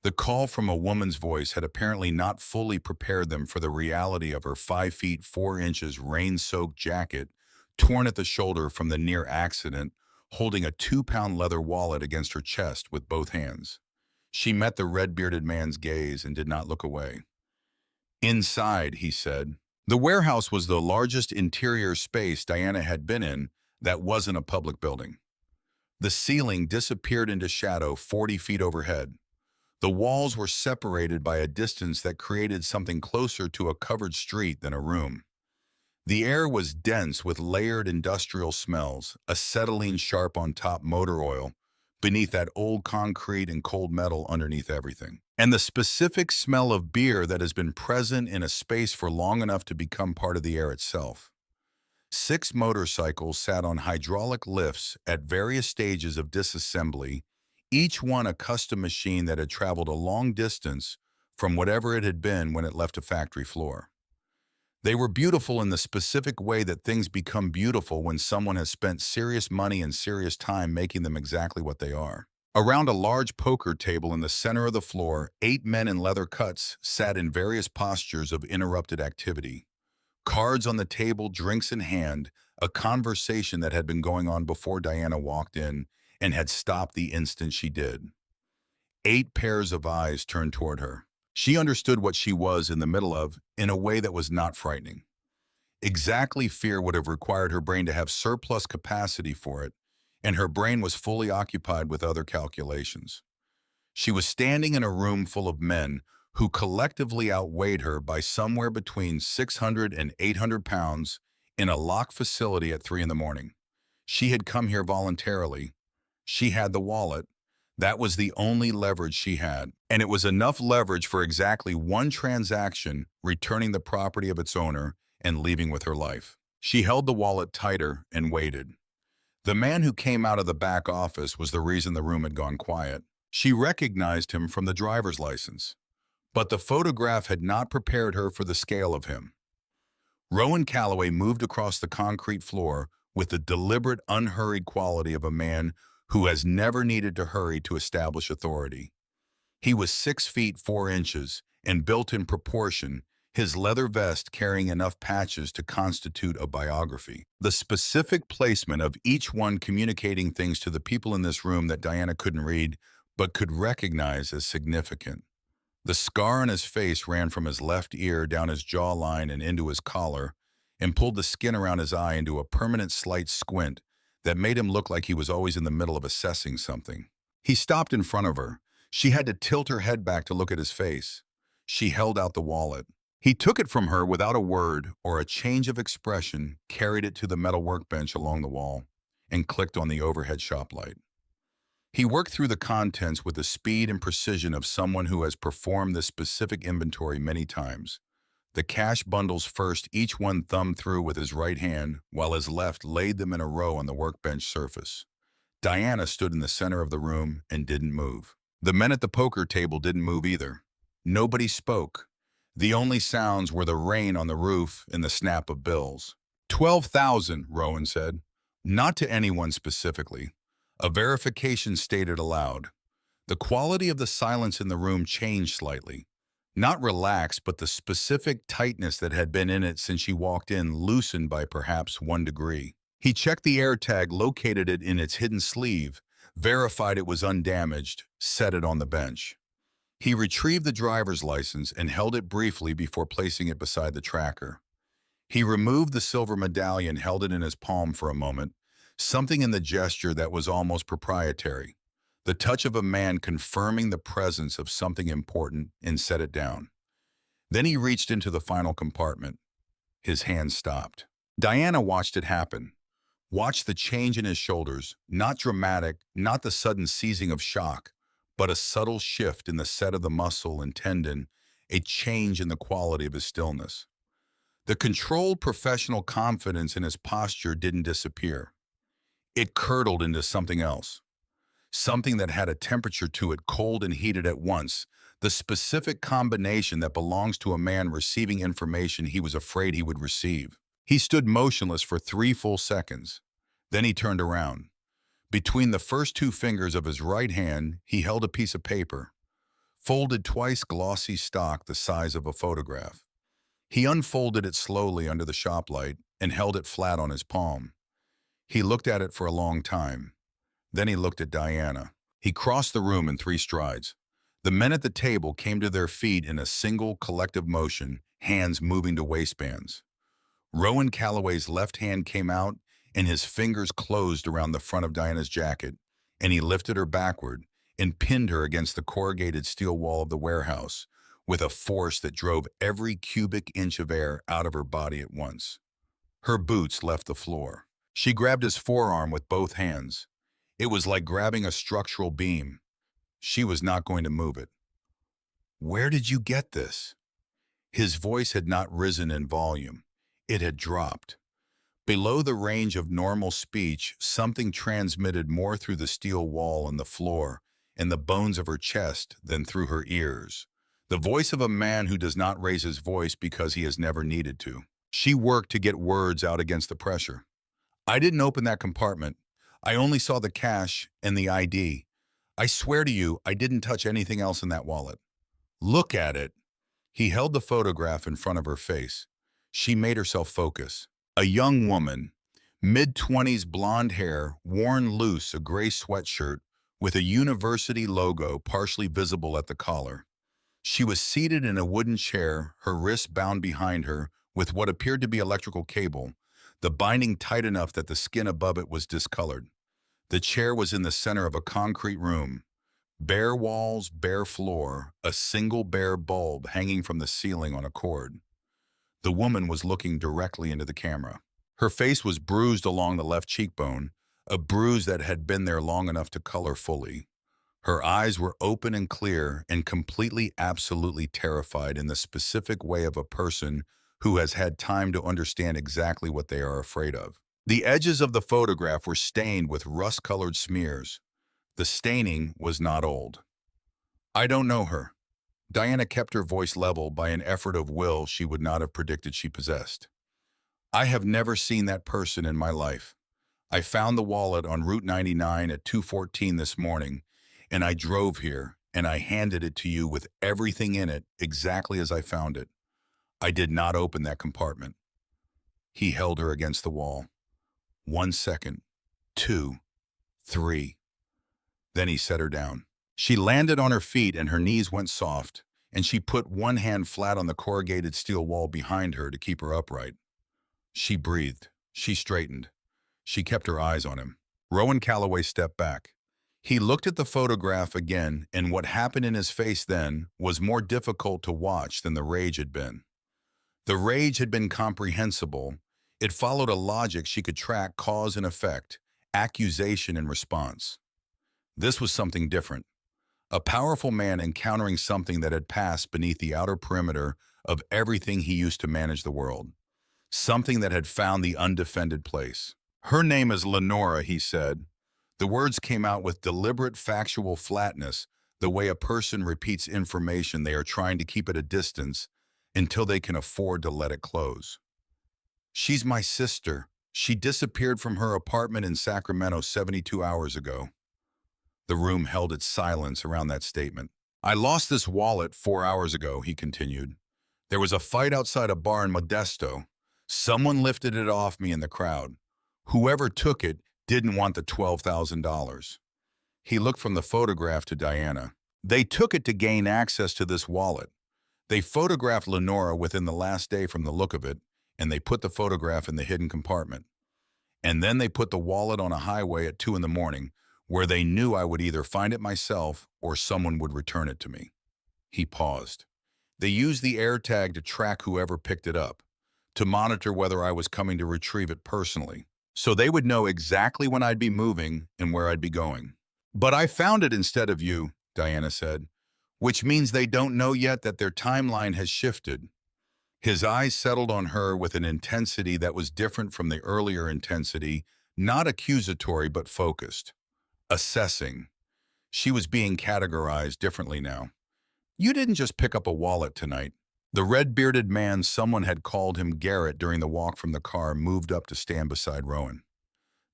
The call from a woman's voice had apparently not fully prepared them for the reality of her 5 feet 4 inches rain-soaked jacket, torn at the shoulder from the near accident, holding a 2-pound leather wallet against her chest with both hands. She met the red-bearded man's gaze and did not look away. "Inside," he said. The warehouse was the largest interior space Diana had been in that wasn't a public building. The ceiling disappeared into shadow 40 feet overhead. The walls were separated by a distance that created something closer to a covered street than a room. The air was dense with layered industrial smells, acetylene sharp on top, motor oil, beneath that old concrete, and cold metal underneath everything. And the specific smell of beer that has been present in a space for long enough to become part of the air itself. 6 motorcycles sat on hydraulic lifts at various stages of disassembly, each one a custom machine that had traveled a long distance from whatever it had been when it left a factory floor. They were beautiful in the specific way that things become beautiful when someone has spent serious money and serious time making them exactly what they are. Around a large poker table in the center of the floor, 8 men in leather cuts sat in various postures of interrupted activity. Cards on the table, drinks in hand, a conversation that had been going on before Diana walked in and had stopped the instant she did. 8 pairs of eyes turned toward her. She understood what she was in the middle of in a way that was not frightening. Exactly fear would have required her brain to have surplus capacity for it, and her brain was fully occupied with other calculations. She was standing in a room full of men who collectively outweighed her by somewhere between 600 and 800 pounds in a locked facility at 3 in the morning. She had come here voluntarily. She had the wallet. That was the only leverage she had, and it was enough leverage for exactly one transaction, returning the property of its owner and leaving with her life. She held the wallet tighter and waited. The man who came out of the back office was the reason the room had gone quiet. She recognized him from the driver's license, but the photograph had not prepared her for the scale of him. Rowan Calloway moved across the concrete floor with the deliberate, unhurried quality of a man who has never needed to hurry to establish authority. He was 6 feet 4 inches and built in proportion, his leather vest carrying enough patches to constitute a biography. The specific placement of each one communicating things to the people in this room that Diana couldn't read, but could recognize as significant. The scar on his face ran from his left ear down his jawline and into his collar, and pulled the skin around his eye into a permanent slight squint that made him look like he was always in the middle of assessing something. He stopped in front of her. She had to tilt her head back to look at his face. She held out the wallet. He took it from her without a word or a change of expression, carried it to the metal workbench along the wall, and clicked on the overhead shop light. He worked through the contents with the speed and precision of someone who has performed this specific inventory many times. The cash bundles first, each one thumbed through with his right hand, while his left laid them in a row on the workbench surface. Diana stood in the center of the room and didn't move. The men at the poker table didn't move either. Nobody spoke. The only sounds were the rain on the roof and the snap of bills. 12,000, Rowan said. Not to anyone specifically. A verification stated aloud. The quality of the silence in the room changed slightly. Not relaxed, but the specific tightness that had been in it since she walked in loosened by perhaps 1 degree. He checked the air tag, located it in its hidden sleeve, verified it was undamaged, set it on the bench. He retrieved the driver's license and held it briefly before placing it beside the tracker. He removed the silver medallion, held it in his palm for a moment, something in the gesture that was almost proprietary, the touch of a man confirming the presence of something important, and set it down. Then he reached into the final compartment. His hand stopped. Diana watched it happen, watched the change in his shoulders, not dramatic, not the sudden seizing of shock, but a subtle shift in the set of the muscle and tendon, a change in the quality of his stillness. The controlled professional confidence in his posture didn't disappear. It curdled into something else, something that had a temperature to it, cold and heated at once, the specific combination that belongs to a man receiving information he was afraid he would receive. He stood motionless for 3 full seconds. Then he turned around. Between the first 2 fingers of his right hand, he held a piece of paper, folded twice, glossy stock the size of a photograph. He unfolded it slowly under the shop light and held it flat on his palm. He looked at it for a long time. Then he looked at Diana. He crossed the room in 3 strides. The men at the table came to their feet in a single collective motion, hands moving to waistbands. Rowan Calloway's left hand came out and his fingers closed around the front of Diana's jacket, and he lifted her backward and pinned her against the corrugated steel wall of the warehouse with a force that drove every cubic inch of air out of her body at once. Her boots left the floor. She grabbed his forearm with both hands. It was like grabbing a structural beam. She was not going to move it. "Where did you get this?" His voice had not risen in volume. It had dropped. Below the range of normal speech, something transmitted more through the steel wall and the floor and the bones of her chest than through her ears. The voice of a man who does not raise his voice because he has never needed to. She worked to get words out against the pressure. "I didn't open that compartment. I only saw the cash and the ID. I swear to you, I didn't touch anything else in that wallet." "Look at it." He held the photograph in front of her face. She made herself focus. A young woman, mid-20s, blonde hair, worn loose, a gray sweatshirt with a university logo partially visible at the collar. She was seated in a wooden chair, her wrists bound behind her with what appeared to be electrical cable, the binding tight enough that the skin above it was discolored. The chair was in the center of a concrete room. Bare walls, bare floor, a single bare bulb hanging from the ceiling on a cord. The woman was looking directly into the camera. Her face was bruised along the left cheekbone, a bruise that had been there long enough to color fully. Her eyes were open and clear and completely, absolutely terrified in the specific way of a person who has had time to understand exactly what they are afraid of. The edges of the photograph were stained with rust-colored smears. The staining was not old. I don't know her. Diana kept her voice level by an effort of will she would not have predicted she possessed. I have never seen that person in my life. I found the wallet on Route 99 at 2:14 this morning, and I drove here, and I handed it to you with everything in it exactly as I found it. I did not open that compartment. He held her against the wall. 1 second, 2, 3. Then he set her down. She landed on her feet and her knees went soft, and she put one hand flat on the corrugated steel wall behind her to keep her upright. She breathed. She straightened. She kept her eyes on him. Rowan Calloway stepped back. He looked at the photograph again, and what happened in his face then was more difficult to watch than the rage had been. The rage had been comprehensible. It followed a logic she could track cause and effect, accusation and response. This was something different. A powerful man encountering something that had passed beneath the outer perimeter of everything he used to manage the world. Something that had found the undefended place. Her name is Lenora, he said. The words came out with deliberate factual flatness, the way a person repeats information they are trying to keep at a distance until they can afford to let it close. She's my sister. She disappeared from her apartment in Sacramento 72 hours ago. The room held its silence around that statement. I lost this wallet 4 hours ago, he continued. There was a fight outside a bar in Modesto. Someone lifted it off me in the crowd. Whoever took it didn't want the $12,000. He looked from the photograph to Diana. They took it to gain access to this wallet. They photographed Lenora within the last day from the look of it, and they put the photograph in the hidden compartment. And then they put the wallet on a highway at 2 in the morning, where they knew I would either find it myself or someone would return it to me. He paused. They used the AirTag to track whoever picked it up, to monitor whether I was coming to retrieve it personally, so they would know exactly when I'd be moving and where I'd be going. But I found it instead of you, Diana said, which means they don't know yet that their timeline has shifted. His eyes settled on her with an intensity that was different from the earlier intensity, not accusatory but focused. Assessing. She was being categorized differently now. You didn't just pick up a wallet tonight. The red-bearded man someone had called him Garrett during the walk from the car moved up to stand beside Rowan.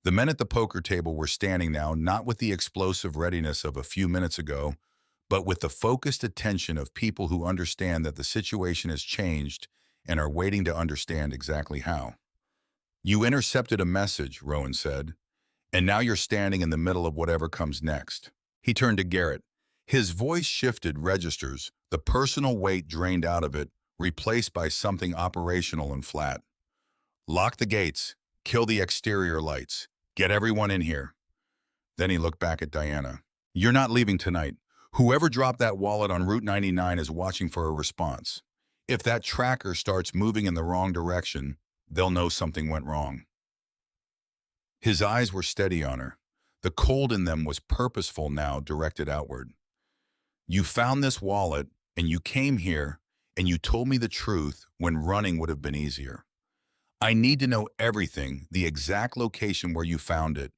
The men at the poker table were standing now, not with the explosive readiness of a few minutes ago, but with the focused attention of people who understand that the situation has changed and are waiting to understand exactly how. You intercepted a message, Rowan said, and now you're standing in the middle of whatever comes next. He turned to Garrett. His voice shifted registers, the personal weight drained out of it, replaced by something operational and flat. Lock the gates, kill the exterior lights, get everyone in here. Then he looked back at Diana. You're not leaving tonight. Whoever dropped that wallet on Route 99 is watching for a response. If that tracker starts moving in the wrong direction, they'll know something went wrong. His eyes were steady on her. The cold in them was purposeful now, directed outward. You found this wallet, and you came here, and you told me the truth when running would have been easier. I need to know everything, the exact location where you found it,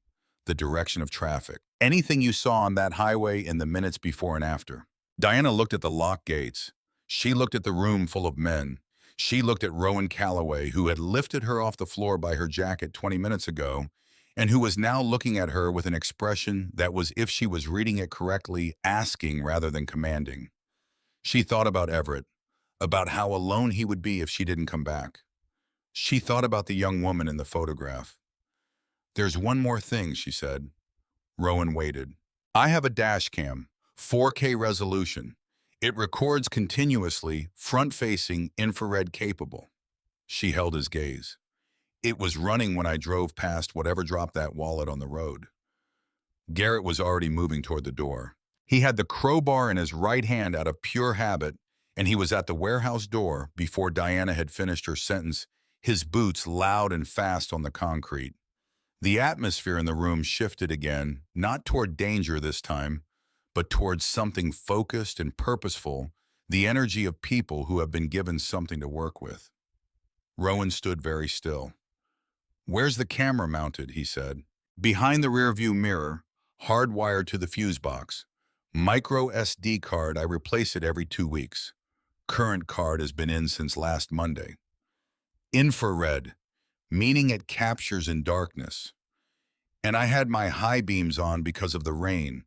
the direction of traffic, anything you saw on that highway in the minutes before and after. Diana looked at the locked gates. She looked at the room full of men. She looked at Rowan Calloway, who had lifted her off the floor by her jacket 20 minutes ago, and who was now looking at her with an expression that was, if she was reading it correctly, asking rather than commanding. She thought about Everett, about how alone he would be if she didn't come back. She thought about the young woman in the photograph. There's one more thing, she said. Rowan waited. I have a dash cam, 4K resolution. It records continuously, front-facing, infrared capable. She held his gaze. It was running when I drove past whatever dropped that wallet on the road. Garrett was already moving toward the door. He had the crowbar in his right hand out of pure habit, and he was at the warehouse door before Diana had finished her sentence, his boots loud and fast on the concrete. The atmosphere in the room shifted again, not toward danger this time, but towards something focused and purposeful, the energy of people who have been given something to work with. Rowan stood very still. "Where's the camera mounted?" he said. "Behind the rearview mirror, hardwired to the fuse box. Micro SD card, I replace it every 2 weeks. Current card has been in since last Monday. Infrared, meaning it captures in darkness. And I had my high beams on because of the rain.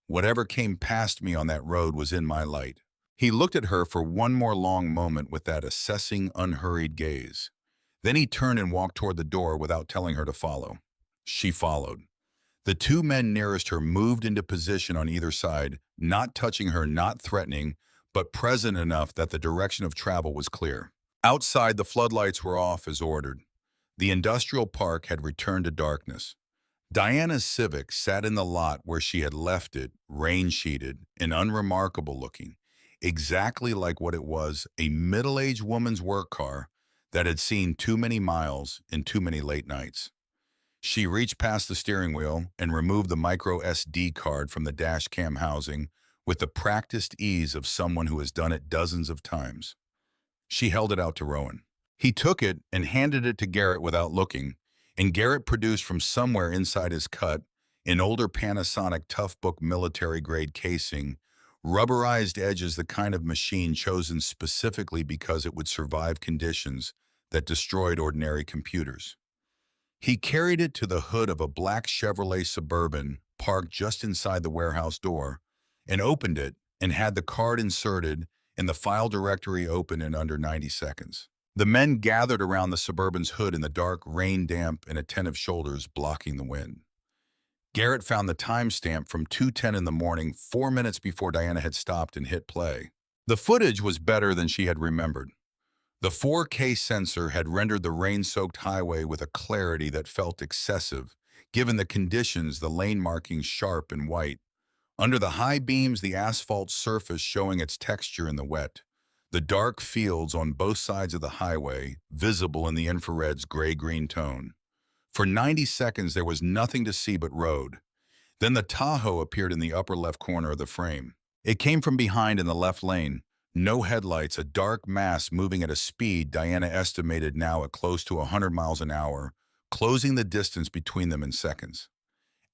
Whatever came past me on that road was in my light." He looked at her for one more long moment with that assessing, unhurried gaze. Then he turned and walked toward the door without telling her to follow. She followed. The two men nearest her moved into position on either side, not touching her, not threatening, but present enough that the direction of travel was clear. Outside, the floodlights were off as ordered. The industrial park had returned to darkness. Diana's Civic sat in the lot where she had left it, rain-sheeted and unremarkable looking, exactly like what it was, a middle-aged woman's work car that had seen too many miles and too many late nights. She reached past the steering wheel and removed the micro SD card from the dash cam housing with the practiced ease of someone who has done it dozens of times. She held it out to Rowan. He took it and handed it to Garrett without looking, and Garrett produced from somewhere inside his cut an older Panasonic Toughbook military-grade casing, rubberized edges, the kind of machine chosen specifically because it would survive conditions that destroyed ordinary computers. He carried it to the hood of a black Chevrolet Suburban parked just inside the warehouse door and opened it and had the card inserted and the file directory open in under 90 seconds. The men gathered around the Suburban's hood in the dark, rain-damp and attentive shoulders blocking the wind. Garrett found the timestamp from 2:10 in the morning, 4 minutes before Diana had stopped and hit play. The footage was better than she had remembered. The 4K sensor had rendered the rain-soaked highway with a clarity that felt excessive, given the conditions, the lane markings sharp and white. Under the high beams, the asphalt surface showing its texture in the wet. The dark fields on both sides of the highway, visible in the infrared's gray-green tone. For 90 seconds, there was nothing to see but road. Then the Tahoe appeared in the upper left corner of the frame. It came from behind in the left lane. No headlights, a dark mass moving at a speed Diana estimated now at close to 100 miles an hour, closing the distance between them in seconds.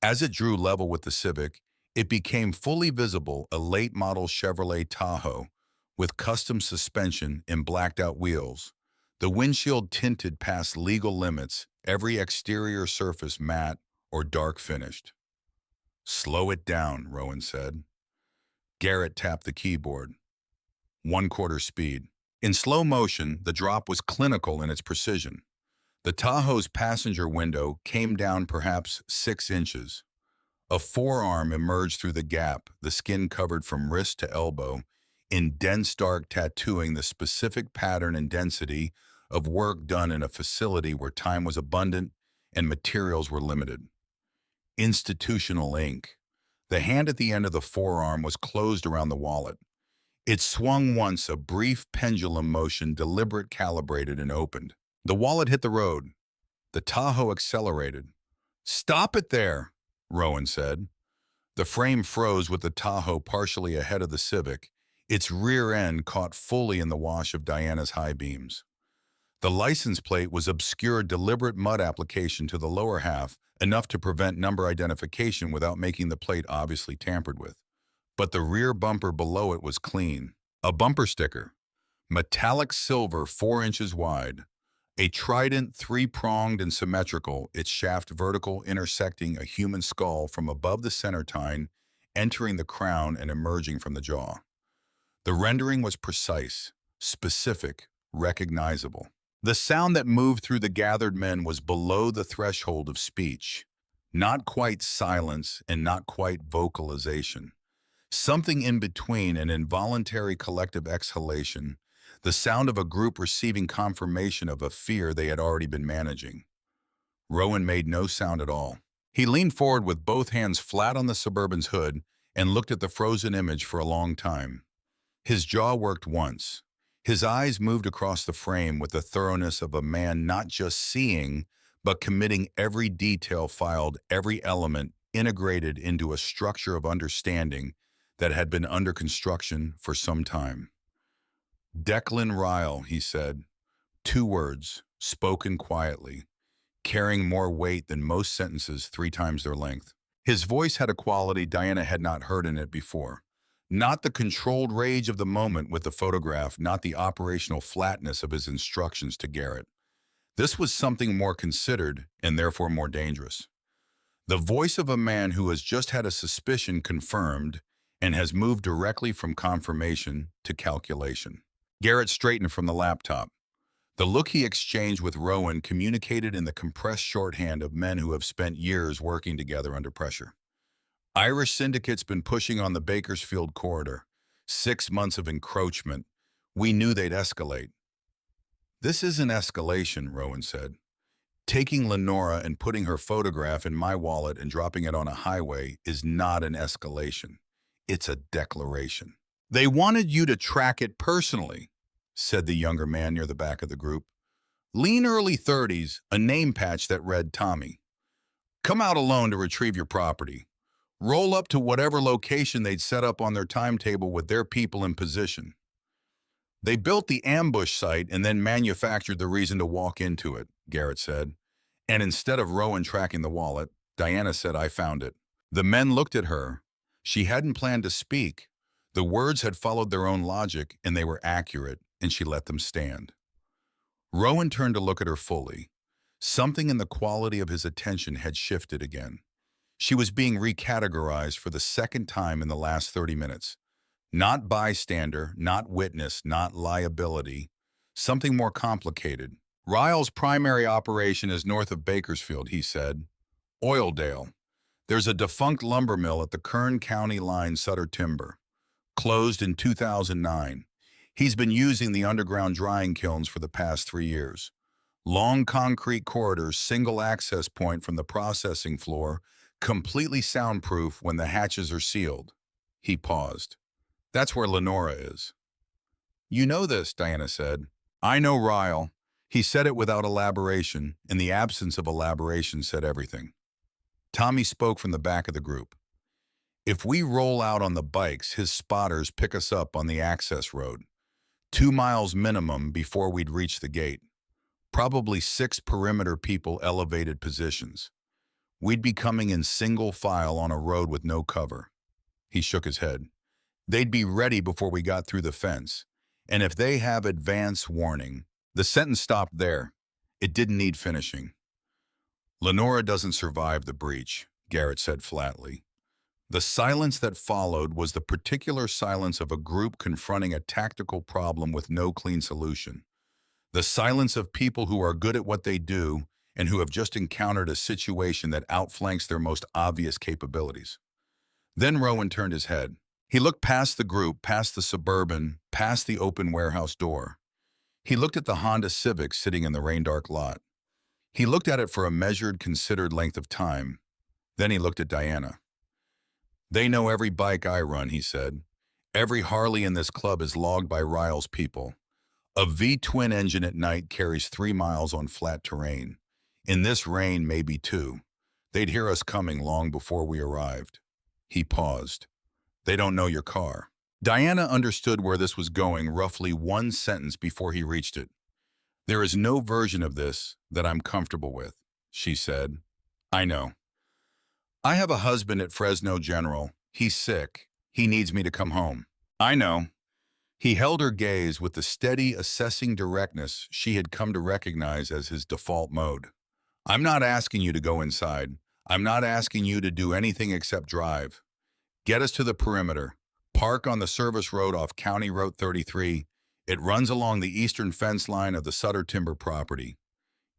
As it drew level with the Civic, it became fully visible, a late-model Chevrolet Tahoe with custom suspension and blacked-out wheels. The windshield tinted past legal limits, every exterior surface matte or dark finished. "Slow it down," Rowan said. Garrett tapped the keyboard. 1/4 speed. In slow motion, the drop was clinical in its precision. The Tahoe's passenger window came down perhaps 6 inches. A forearm emerged through the gap, the skin covered from wrist to elbow, in dense dark tattooing, the specific pattern and density of work done in a facility where time was abundant and materials were limited. Institutional ink. The hand at the end of the forearm was closed around the wallet. It swung once, a brief pendulum motion, deliberate, calibrated, and opened. The wallet hit the road. The Tahoe accelerated. "Stop it there," Rowan said. The frame froze with the Tahoe partially ahead of the Civic, its rear end caught fully in the wash of Diana's high beams. The license plate was obscured, deliberate mud application to the lower half, enough to prevent number identification without making the plate obviously tampered with. But the rear bumper below it was clean. A bumper sticker. Metallic silver, 4 inches wide. A trident, 3-pronged and symmetrical, its shaft vertical, intersecting a human skull from above the center tine, entering the crown and emerging from the jaw. The rendering was precise, specific, recognizable. The sound that moved through the gathered men was below the threshold of speech. Not quite silence and not quite vocalization. Something in between an involuntary collective exhalation, the sound of a group receiving confirmation of a fear they had already been managing. Rowan made no sound at all. He leaned forward with both hands flat on the Suburban's hood and looked at the frozen image for a long time. His jaw worked once. His eyes moved across the frame with the thoroughness of a man not just seeing, but committing every detail, filed every element, integrated into a structure of understanding that had been under construction for some time. Declan Ryle, he said. 2 words, spoken quietly, carrying more weight than most sentences 3 times their length. His voice had a quality Diana had not heard in it before. Not the controlled rage of the moment with the photograph, not the operational flatness of his instructions to Garrett. This was something more considered and therefore more dangerous. The voice of a man who has just had a suspicion confirmed and has moved directly from confirmation to calculation. Garrett straightened from the laptop. The look he exchanged with Rowan communicated in the compressed shorthand of men who have spent years working together under pressure. Irish syndicate's been pushing on the Bakersfield corridor. 6 months of encroachment. We knew they'd escalate. This isn't escalation, Rowan said. Taking Lenora and putting her photograph in my wallet and dropping it on a highway is not an escalation. It's a declaration. They wanted you to track it personally, said the younger man near the back of the group. Lean early 30s, a name patch that read Tommy. Come out alone to retrieve your property. Roll up to whatever location they'd set up on their timetable with their people in position. They built the ambush site and then manufactured the reason to walk into it, Garrett said. And instead of Rowan tracking the wallet, Diana said, I found it. The men looked at her. She hadn't planned to speak. The words had followed their own logic, and they were accurate, and she let them stand. Rowan turned to look at her fully. Something in the quality of his attention had shifted again. She was being recategorized for the second time in the last 30 minutes. Not bystander, not witness, not liability. Something more complicated. Ryle's primary operation is north of Bakersfield, he said. Oildale. There's a defunct lumber mill at the Kern County line, Sutter Timber. Closed in 2009. He's been using the underground drying kilns for the past 3 years. Long concrete corridors, single access point from the processing floor, completely soundproof when the hatches are sealed. He paused. That's where Lenora is. You know this, Diana said. I know Ryle. He said it without elaboration, and the absence of elaboration said everything. Tommy spoke from the back of the group. If we roll out on the bikes, his spotters pick us up on the access road. 2 miles minimum before we'd reach the gate. Probably 6 perimeter people elevated positions. We'd be coming in single file on a road with no cover. He shook his head. They'd be ready before we got through the fence. And if they have advance warning, the sentence stopped there. It didn't need finishing. Lenora doesn't survive the breach, Garrett said flatly. The silence that followed was the particular silence of a group confronting a tactical problem with no clean solution. The silence of people who are good at what they do and who have just encountered a situation that outflanks their most obvious capabilities. Then Rowan turned his head. He looked past the group, past the Suburban, past the open warehouse door. He looked at the Honda Civic sitting in the rain-dark lot. He looked at it for a measured, considered length of time. Then he looked at Diana. They know every bike I run, he said. Every Harley in this club is logged by Ryle's people. A V-twin engine at night carries 3 miles on flat terrain. In this rain, maybe 2. They'd hear us coming long before we arrived. He paused. They don't know your car. Diana understood where this was going roughly 1 sentence before he reached it. There is no version of this that I'm comfortable with, she said. I know. I have a husband at Fresno General. He's sick. He needs me to come home. I know. He held her gaze with the steady, assessing directness she had come to recognize as his default mode. I'm not asking you to go inside. I'm not asking you to do anything except drive. Get us to the perimeter. Park on the service road off County Road 33. It runs along the eastern fence line of the Sutter Timber property.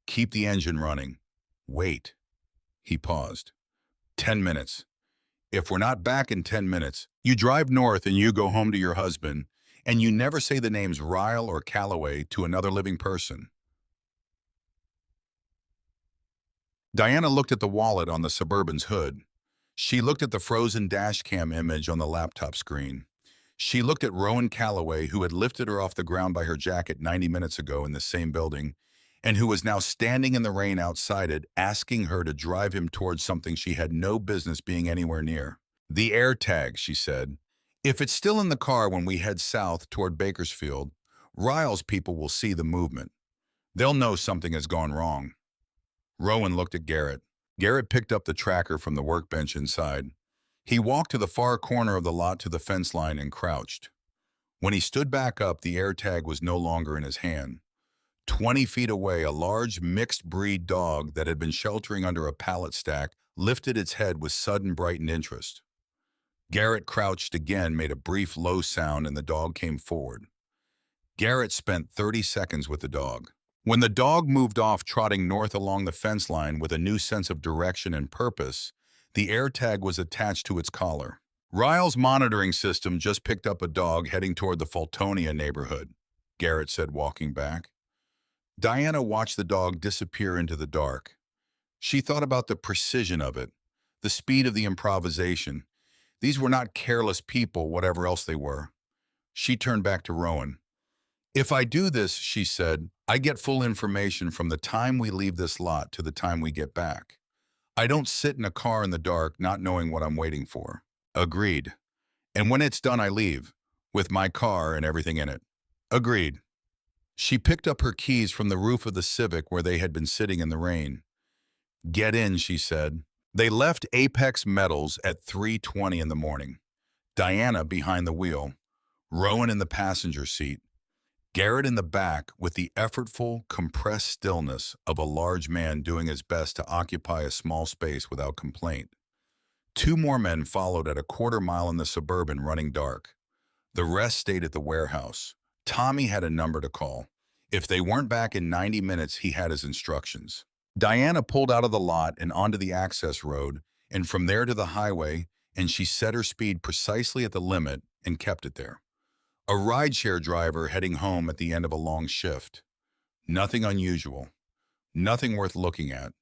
Keep the engine running. Wait. He paused. 10 minutes. If we're not back in 10 minutes, you drive north and you go home to your husband, and you never say the names Ryle or Calloway to another living person. Diana looked at the wallet on the Suburban's hood. She looked at the frozen dashcam image on the laptop screen. She looked at Rowan Calloway, who had lifted her off the ground by her jacket 90 minutes ago in the same building, and who was now standing in the rain outside it, asking her to drive him towards something she had no business being anywhere near. The AirTag, she said. If it's still in the car when we head south toward Bakersfield, Ryle's people will see the movement. They'll know something has gone wrong. Rowan looked at Garrett. Garrett picked up the tracker from the workbench inside. He walked to the far corner of the lot to the fence line and crouched. When he stood back up, the AirTag was no longer in his hand. 20 feet away, a large mixed-breed dog that had been sheltering under a pallet stack lifted its head with sudden brightened interest. Garrett crouched again, made a brief low sound, and the dog came forward. Garrett spent 30 seconds with the dog. When the dog moved off, trotting north along the fence line with a new sense of direction and purpose, the AirTag was attached to its collar. Ryle's monitoring system just picked up a dog heading toward the Fultonia neighborhood, Garrett said, walking back. Diana watched the dog disappear into the dark. She thought about the precision of it, the speed of the improvisation. These were not careless people, whatever else they were. She turned back to Rowan. If I do this, she said, I get full information from the time we leave this lot to the time we get back. I don't sit in a car in the dark not knowing what I'm waiting for. Agreed. And when it's done, I leave, with my car and everything in it. Agreed. She picked up her keys from the roof of the Civic where they had been sitting in the rain. Get in, she said. They left Apex Metals at 3:20 in the morning. Diana behind the wheel, Rowan in the passenger seat, Garrett in the back with the effortful, compressed stillness of a large man doing his best to occupy a small space without complaint. 2 more men followed at a quarter-mile in the Suburban, running dark. The rest stayed at the warehouse. Tommy had a number to call. If they weren't back in 90 minutes, he had his instructions. Diana pulled out of the lot and onto the access road, and from there to the highway, and she set her speed precisely at the limit and kept it there. A rideshare driver heading home at the end of a long shift. Nothing unusual. Nothing worth looking at.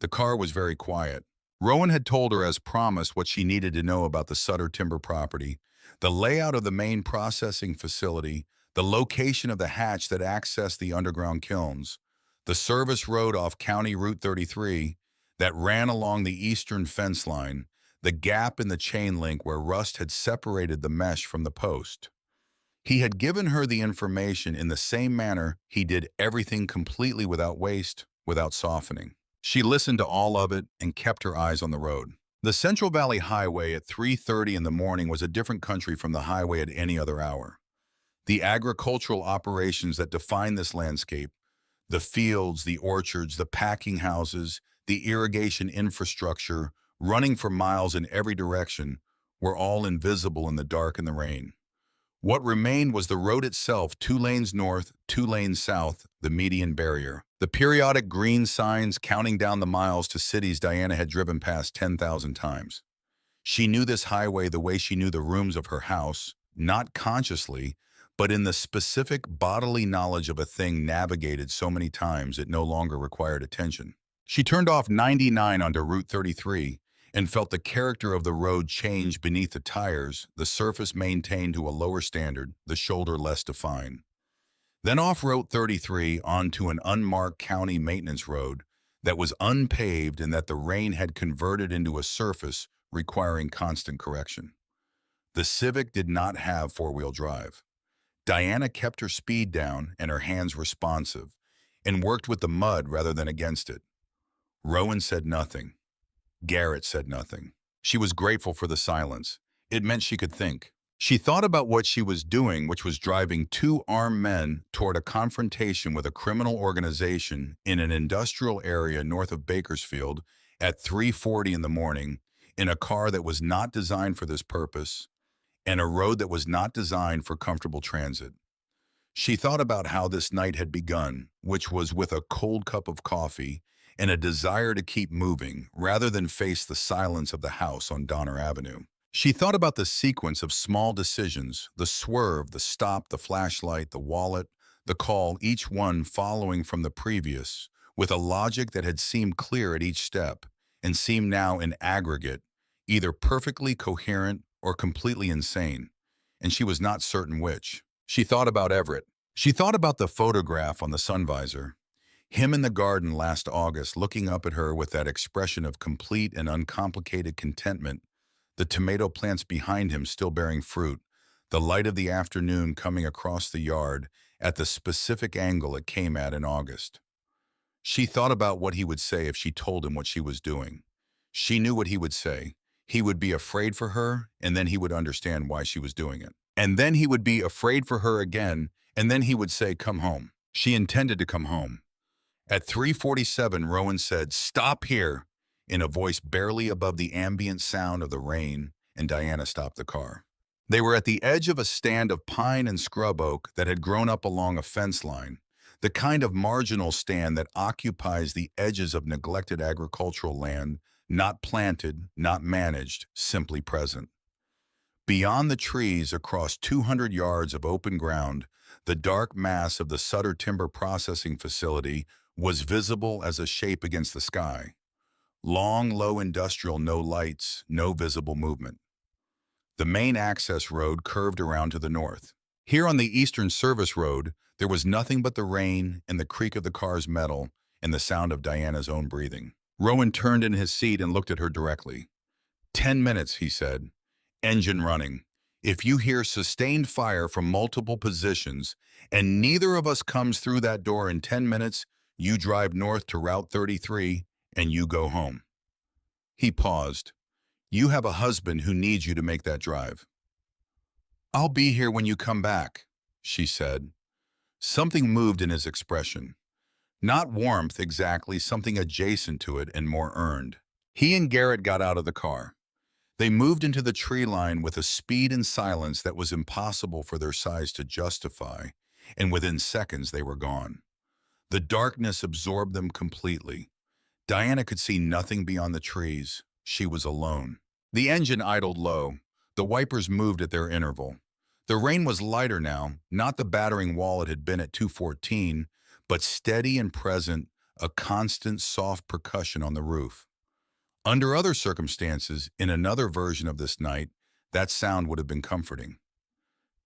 The car was very quiet. Rowan had told her as promised what she needed to know about the Sutter Timber property, the layout of the main processing facility, the location of the hatch that accessed the underground kilns, the service road off County Route 33 that ran along the eastern fence line, the gap in the chain link where rust had separated the mesh from the post. He had given her the information in the same manner he did everything, completely without waste, without softening. She listened to all of it and kept her eyes on the road. The Central Valley Highway at 3:30 in the morning was a different country from the highway at any other hour. The agricultural operations that define this landscape, the fields, the orchards, the packing houses, the irrigation infrastructure, running for miles in every direction, were all invisible in the dark and the rain. What remained was the road itself, 2 lanes north, 2 lanes south, the median barrier. The periodic green signs counting down the miles to cities Diana had driven past 10,000 times. She knew this highway the way she knew the rooms of her house, not consciously, but in the specific bodily knowledge of a thing navigated so many times it no longer required attention. She turned off 99 onto Route 33 and felt the character of the road change beneath the tires, the surface maintained to a lower standard, the shoulder less defined. Then off Route 33 onto an unmarked county maintenance road that was unpaved and that the rain had converted into a surface requiring constant correction. The Civic did not have 4-wheel drive. Diana kept her speed down and her hands responsive, and worked with the mud rather than against it. Rowan said nothing. Garrett said nothing. She was grateful for the silence. It meant she could think. She thought about what she was doing, which was driving 2 armed men toward a confrontation with a criminal organization in an industrial area north of Bakersfield at 3:40 in the morning, in a car that was not designed for this purpose, and a road that was not designed for comfortable transit. She thought about how this night had begun, which was with a cold cup of coffee and a desire to keep moving rather than face the silence of the house on Donner Avenue. She thought about the sequence of small decisions, the swerve, the stop, the flashlight, the wallet, the call, each one following from the previous, with a logic that had seemed clear at each step and seemed now in aggregate, either perfectly coherent or completely insane, and she was not certain which. She thought about Everett. She thought about the photograph on the sun visor, him in the garden last August looking up at her with that expression of complete and uncomplicated contentment, the tomato plants behind him still bearing fruit, the light of the afternoon coming across the yard at the specific angle it came at in August. She thought about what he would say if she told him what she was doing. She knew what he would say. He would be afraid for her, and then he would understand why she was doing it. And then he would be afraid for her again, and then he would say, "Come home." She intended to come home. At 3:47, Rowan said, "Stop here," in a voice barely above the ambient sound of the rain, and Diana stopped the car. They were at the edge of a stand of pine and scrub oak that had grown up along a fence line, the kind of marginal stand that occupies the edges of neglected agricultural land, not planted, not managed, simply present. Beyond the trees, across 200 yards of open ground, the dark mass of the Sutter Timber Processing Facility was visible as a shape against the sky. Long, low industrial, no lights, no visible movement. The main access road curved around to the north. Here on the Eastern Service Road, there was nothing but the rain and the creak of the car's metal and the sound of Diana's own breathing. Rowan turned in his seat and looked at her directly. 10 minutes, he said. Engine running. If you hear sustained fire from multiple positions and neither of us comes through that door in 10 minutes, you drive north to Route 33 and you go home. He paused. You have a husband who needs you to make that drive. I'll be here when you come back, she said. Something moved in his expression. Not warmth exactly, something adjacent to it and more earned. He and Garrett got out of the car. They moved into the tree line with a speed and silence that was impossible for their size to justify, and within seconds they were gone. The darkness absorbed them completely. Diana could see nothing beyond the trees. She was alone. The engine idled low. The wipers moved at their interval. The rain was lighter now, not the battering wall it had been at 2:14, but steady and present, a constant soft percussion on the roof. Under other circumstances, in another version of this night, that sound would have been comforting.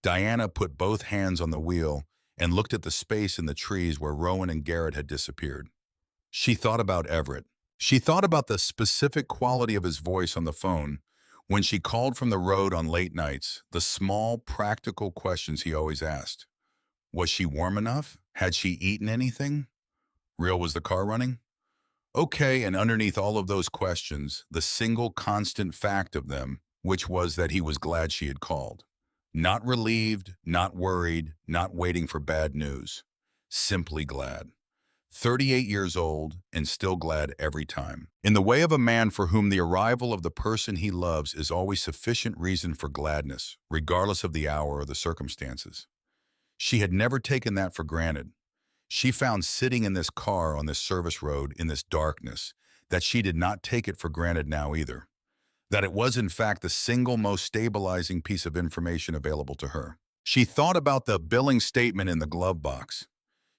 Diana put both hands on the wheel and looked at the space in the trees where Rowan and Garrett had disappeared. She thought about Everett. She thought about the specific quality of his voice on the phone when she called from the road on late nights, the small, practical questions he always asked. Was she warm enough? Had she eaten anything? Real was the car running? Okay, and underneath all of those questions, the single constant fact of them, which was that he was glad she had called. Not relieved, not worried, not waiting for bad news. Simply glad. 38 years old and still glad every time. In the way of a man for whom the arrival of the person he loves is always sufficient reason for gladness, regardless of the hour or the circumstances. She had never taken that for granted. She found sitting in this car on this service road in this darkness that she did not take it for granted now either. That it was in fact the single most stabilizing piece of information available to her. She thought about the billing statement in the glove box.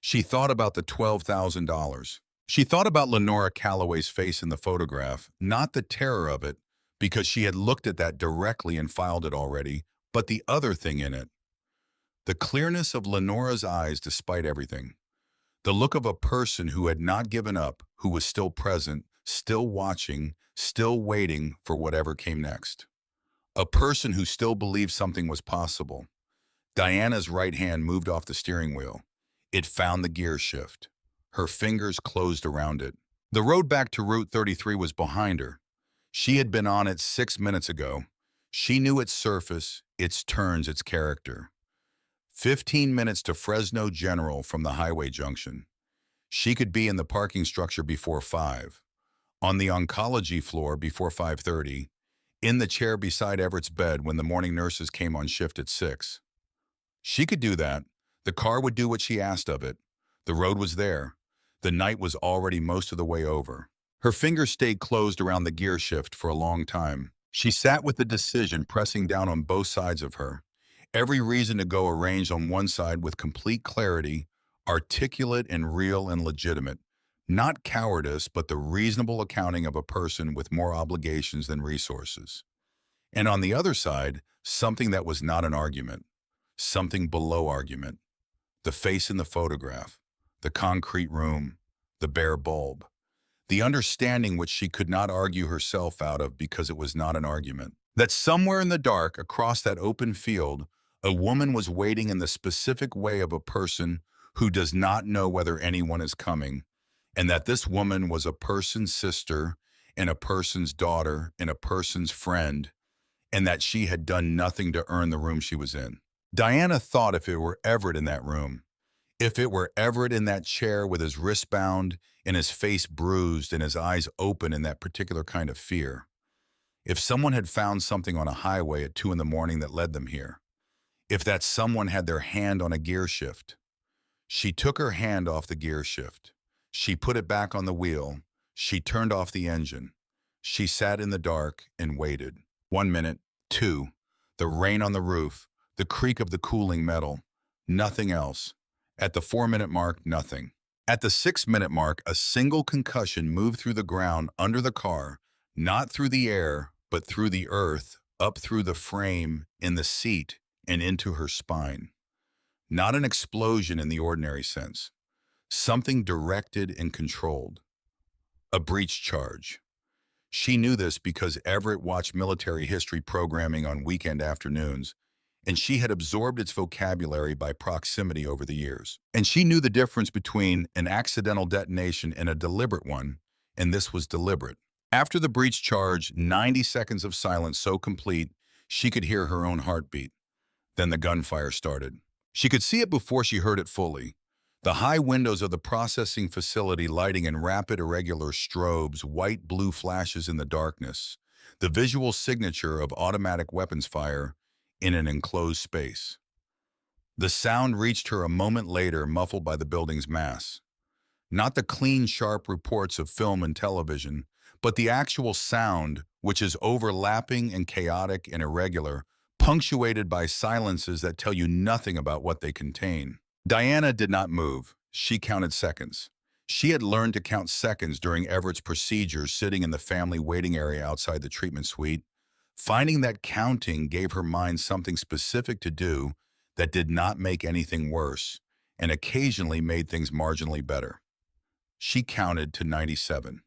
She thought about the $12,000. She thought about Lenora Calloway's face in the photograph, not the terror of it, because she had looked at that directly and filed it already, but the other thing in it. The clearness of Lenora's eyes despite everything. The look of a person who had not given up, who was still present, still watching, still waiting for whatever came next. A person who still believed something was possible. Diana's right hand moved off the steering wheel. It found the gear shift. Her fingers closed around it. The road back to Route 33 was behind her. She had been on it 6 minutes ago. She knew its surface, its turns, its character. 15 minutes to Fresno General from the highway junction. She could be in the parking structure before 5, on the oncology floor before 5:30, in the chair beside Everett's bed when the morning nurses came on shift at 6. She could do that. The car would do what she asked of it. The road was there. The night was already most of the way over. Her fingers stayed closed around the gear shift for a long time. She sat with the decision pressing down on both sides of her. Every reason to go arranged on one side with complete clarity, articulate and real and legitimate. Not cowardice, but the reasonable accounting of a person with more obligations than resources. And on the other side, something that was not an argument, something below argument. The face in the photograph, the concrete room, the bare bulb. The understanding which she could not argue herself out of because it was not an argument. That somewhere in the dark, across that open field, a woman was waiting in the specific way of a person who does not know whether anyone is coming, and that this woman was a person's sister and a person's daughter and a person's friend, and that she had done nothing to earn the room she was in. Diana thought if it were Everett in that room, if it were Everett in that chair with his wrist bound and his face bruised and his eyes open in that particular kind of fear, if someone had found something on a highway at 2 in the morning that led them here, if that someone had their hand on a gear shift, she took her hand off the gear shift. She put it back on the wheel. She turned off the engine. She sat in the dark and waited. 1 minute, 2, the rain on the roof, the creak of the cooling metal, nothing else. At the 4-minute mark, nothing. At the 6-minute mark, a single concussion moved through the ground under the car, not through the air, but through the earth, up through the frame, in the seat, and into her spine. Not an explosion in the ordinary sense. Something directed and controlled. A breach charge. She knew this because Everett watched military history programming on weekend afternoons, and she had absorbed its vocabulary by proximity over the years. And she knew the difference between an accidental detonation and a deliberate one, and this was deliberate. After the breach charge, 90 seconds of silence so complete, she could hear her own heartbeat. Then the gunfire started. She could see it before she heard it fully. The high windows of the processing facility lighting in rapid, irregular strobes, white-blue flashes in the darkness, the visual signature of automatic weapons fire in an enclosed space. The sound reached her a moment later, muffled by the building's mass. Not the clean, sharp reports of film and television, but the actual sound, which is overlapping and chaotic and irregular, punctuated by silences that tell you nothing about what they contain. Diana did not move. She counted seconds. She had learned to count seconds during Everett's procedures sitting in the family waiting area outside the treatment suite. Finding that counting gave her mind something specific to do that did not make anything worse and occasionally made things marginally better. She counted to 97.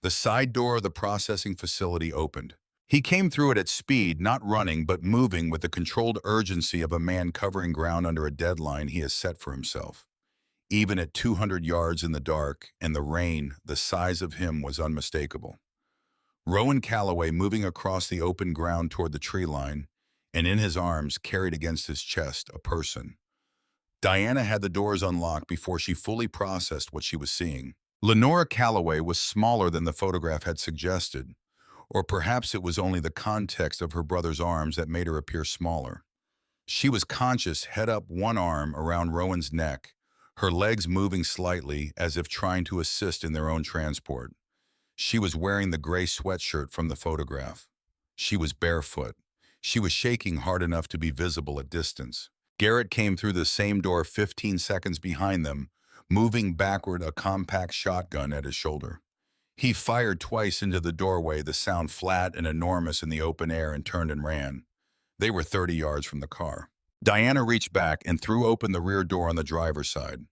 The side door of the processing facility opened. He came through it at speed, not running, but moving with the controlled urgency of a man covering ground under a deadline he has set for himself. Even at 200 yards in the dark and the rain, the size of him was unmistakable. Rowan Calloway moving across the open ground toward the tree line, and in his arms, carried against his chest, a person. Diana had the doors unlocked before she fully processed what she was seeing. Lenora Calloway was smaller than the photograph had suggested, or perhaps it was only the context of her brother's arms that made her appear smaller. She was conscious, head up, one arm around Rowan's neck, her legs moving slightly as if trying to assist in their own transport. She was wearing the gray sweatshirt from the photograph. She was barefoot. She was shaking hard enough to be visible at distance. Garrett came through the same door 15 seconds behind them, moving backward, a compact shotgun at his shoulder. He fired twice into the doorway, the sound flat and enormous in the open air, and turned and ran. They were 30 yards from the car. Diana reached back and threw open the rear door on the driver's side.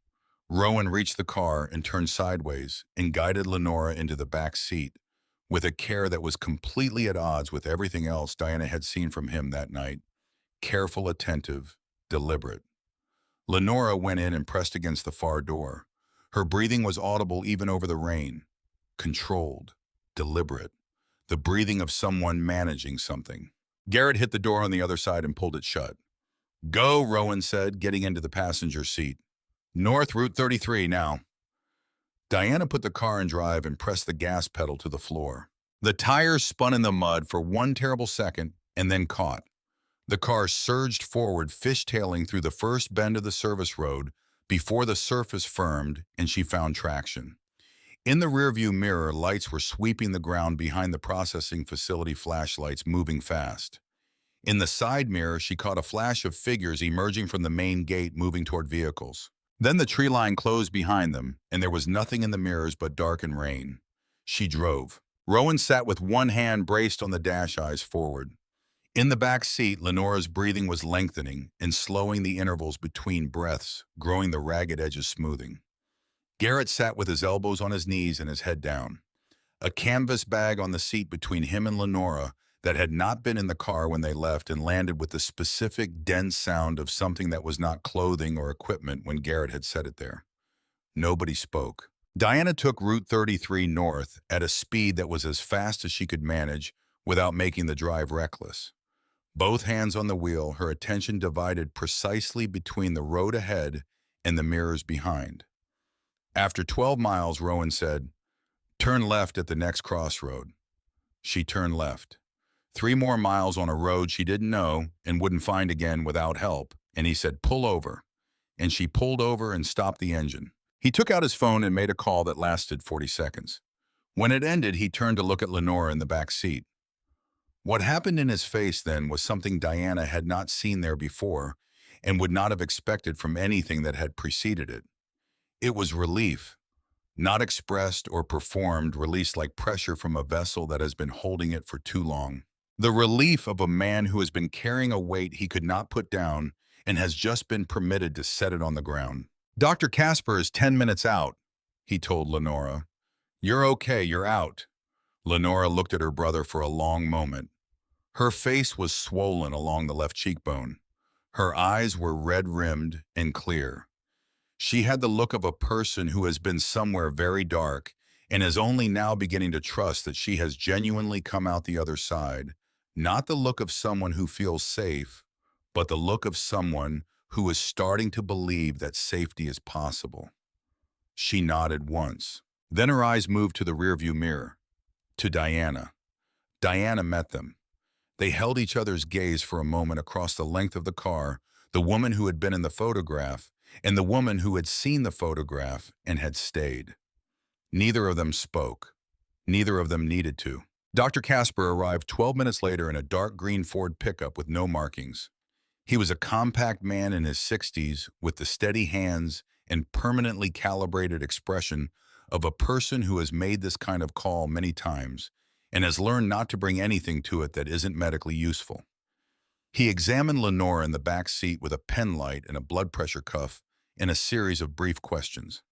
Rowan reached the car and turned sideways and guided Lenora into the back seat with a care that was completely at odds with everything else Diana had seen from him that night. Careful, attentive, deliberate. Lenora went in and pressed against the far door. Her breathing was audible even over the rain. Controlled, deliberate, the breathing of someone managing something. Garrett hit the door on the other side and pulled it shut. "Go," Rowan said, getting into the passenger seat. "North Route 33 now." Diana put the car in drive and pressed the gas pedal to the floor. The tires spun in the mud for one terrible second and then caught. The car surged forward, fishtailing through the first bend of the service road, before the surface firmed and she found traction. In the rearview mirror, lights were sweeping the ground behind the processing facility, flashlights moving fast. In the side mirror, she caught a flash of figures emerging from the main gate moving toward vehicles. Then the tree line closed behind them, and there was nothing in the mirrors but dark and rain. She drove. Rowan sat with one hand braced on the dash, eyes forward. In the back seat, Lenora's breathing was lengthening and slowing the intervals between breaths, growing the ragged edges smoothing. Garrett sat with his elbows on his knees and his head down. A canvas bag on the seat between him and Lenora that had not been in the car when they left and landed with the specific dense sound of something that was not clothing or equipment when Garrett had set it there. Nobody spoke. Diana took Route 33 north at a speed that was as fast as she could manage without making the drive reckless. Both hands on the wheel, her attention divided precisely between the road ahead and the mirrors behind. After 12 miles, Rowan said, "Turn left at the next crossroad." She turned left. 3 more miles on a road she didn't know and wouldn't find again without help, and he said, "Pull over." And she pulled over and stopped the engine. He took out his phone and made a call that lasted 40 seconds. When it ended, he turned to look at Lenora in the back seat. What happened in his face then was something Diana had not seen there before and would not have expected from anything that had preceded it. It was relief, not expressed or performed, released like pressure from a vessel that has been holding it for too long. The relief of a man who has been carrying a weight he could not put down and has just been permitted to set it on the ground. "Dr. Casper is 10 minutes out," he told Lenora. "You're okay, you're out." Lenora looked at her brother for a long moment. Her face was swollen along the left cheekbone. Her eyes were red-rimmed and clear. She had the look of a person who has been somewhere very dark and is only now beginning to trust that she has genuinely come out the other side. Not the look of someone who feels safe, but the look of someone who is starting to believe that safety is possible. She nodded once. Then her eyes moved to the rearview mirror, to Diana. Diana met them. They held each other's gaze for a moment across the length of the car, the woman who had been in the photograph and the woman who had seen the photograph and had stayed. Neither of them spoke. Neither of them needed to. Dr. Casper arrived 12 minutes later in a dark green Ford pickup with no markings. He was a compact man in his 60s with the steady hands and permanently calibrated expression of a person who has made this kind of call many times and has learned not to bring anything to it that isn't medically useful. He examined Lenora in the back seat with a pen light and a blood pressure cuff and a series of brief questions.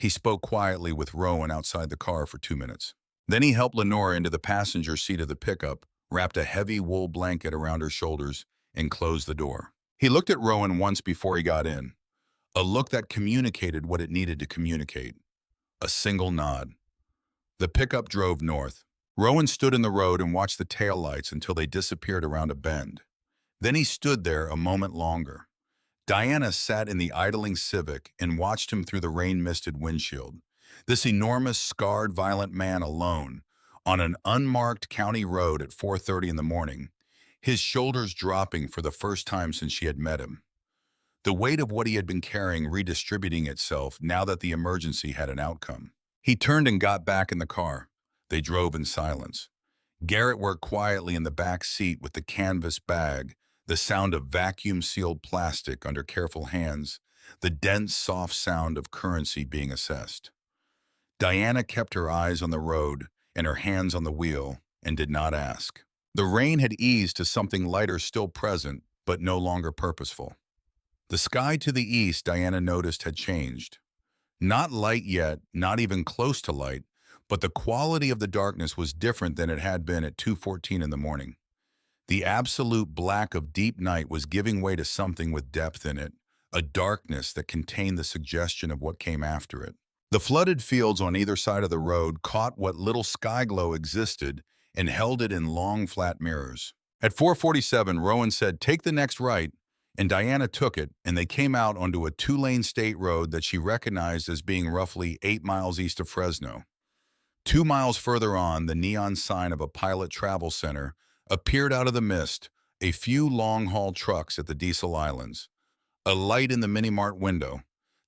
He spoke quietly with Rowan outside the car for 2 minutes. Then he helped Lenora into the passenger seat of the pickup, wrapped a heavy wool blanket around her shoulders, and closed the door. He looked at Rowan once before he got in, a look that communicated what it needed to communicate. A single nod. The pickup drove north. Rowan stood in the road and watched the taillights until they disappeared around a bend. Then he stood there a moment longer. Diana sat in the idling Civic and watched him through the rain-misted windshield. This enormous, scarred, violent man alone, on an unmarked county road at 4:30 in the morning, his shoulders dropping for the first time since she had met him. The weight of what he had been carrying redistributing itself now that the emergency had an outcome. He turned and got back in the car. They drove in silence. Garrett worked quietly in the back seat with the canvas bag, the sound of vacuum-sealed plastic under careful hands, the dense, soft sound of currency being assessed. Diana kept her eyes on the road and her hands on the wheel and did not ask. The rain had eased to something lighter, still present, but no longer purposeful. The sky to the east, Diana noticed, had changed. Not light yet, not even close to light, but the quality of the darkness was different than it had been at 2:14 in the morning. The absolute black of deep night was giving way to something with depth in it, a darkness that contained the suggestion of what came after it. The flooded fields on either side of the road caught what little sky glow existed and held it in long, flat mirrors. At 4:47, Rowan said, "Take the next right," and Diana took it, and they came out onto a 2-lane state road that she recognized as being roughly 8 miles east of Fresno. 2 miles further on, the neon sign of a Pilot Travel Center appeared out of the mist, a few long-haul trucks at the Diesel Islands, a light in the mini-mart window.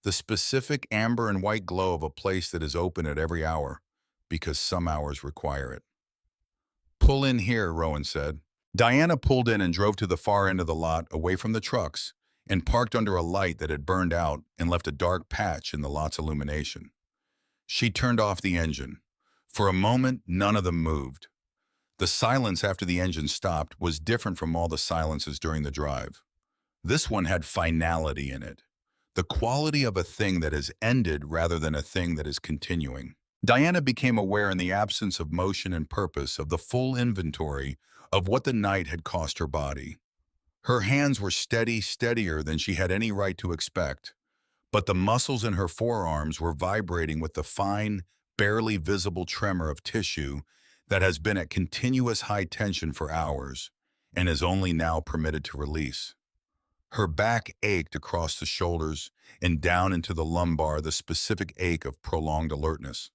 The specific amber and white glow of a place that is open at every hour, because some hours require it. Pull in here, Rowan said. Diana pulled in and drove to the far end of the lot, away from the trucks, and parked under a light that had burned out and left a dark patch in the lot's illumination. She turned off the engine. For a moment, none of them moved. The silence after the engine stopped was different from all the silences during the drive. This one had finality in it, the quality of a thing that has ended rather than a thing that is continuing. Diana became aware in the absence of motion and purpose of the full inventory of what the night had cost her body. Her hands were steady, steadier than she had any right to expect, but the muscles in her forearms were vibrating with the fine, barely visible tremor of tissue that has been at continuous high tension for hours and is only now permitted to release. Her back ached across the shoulders and down into the lumbar, the specific ache of prolonged alertness.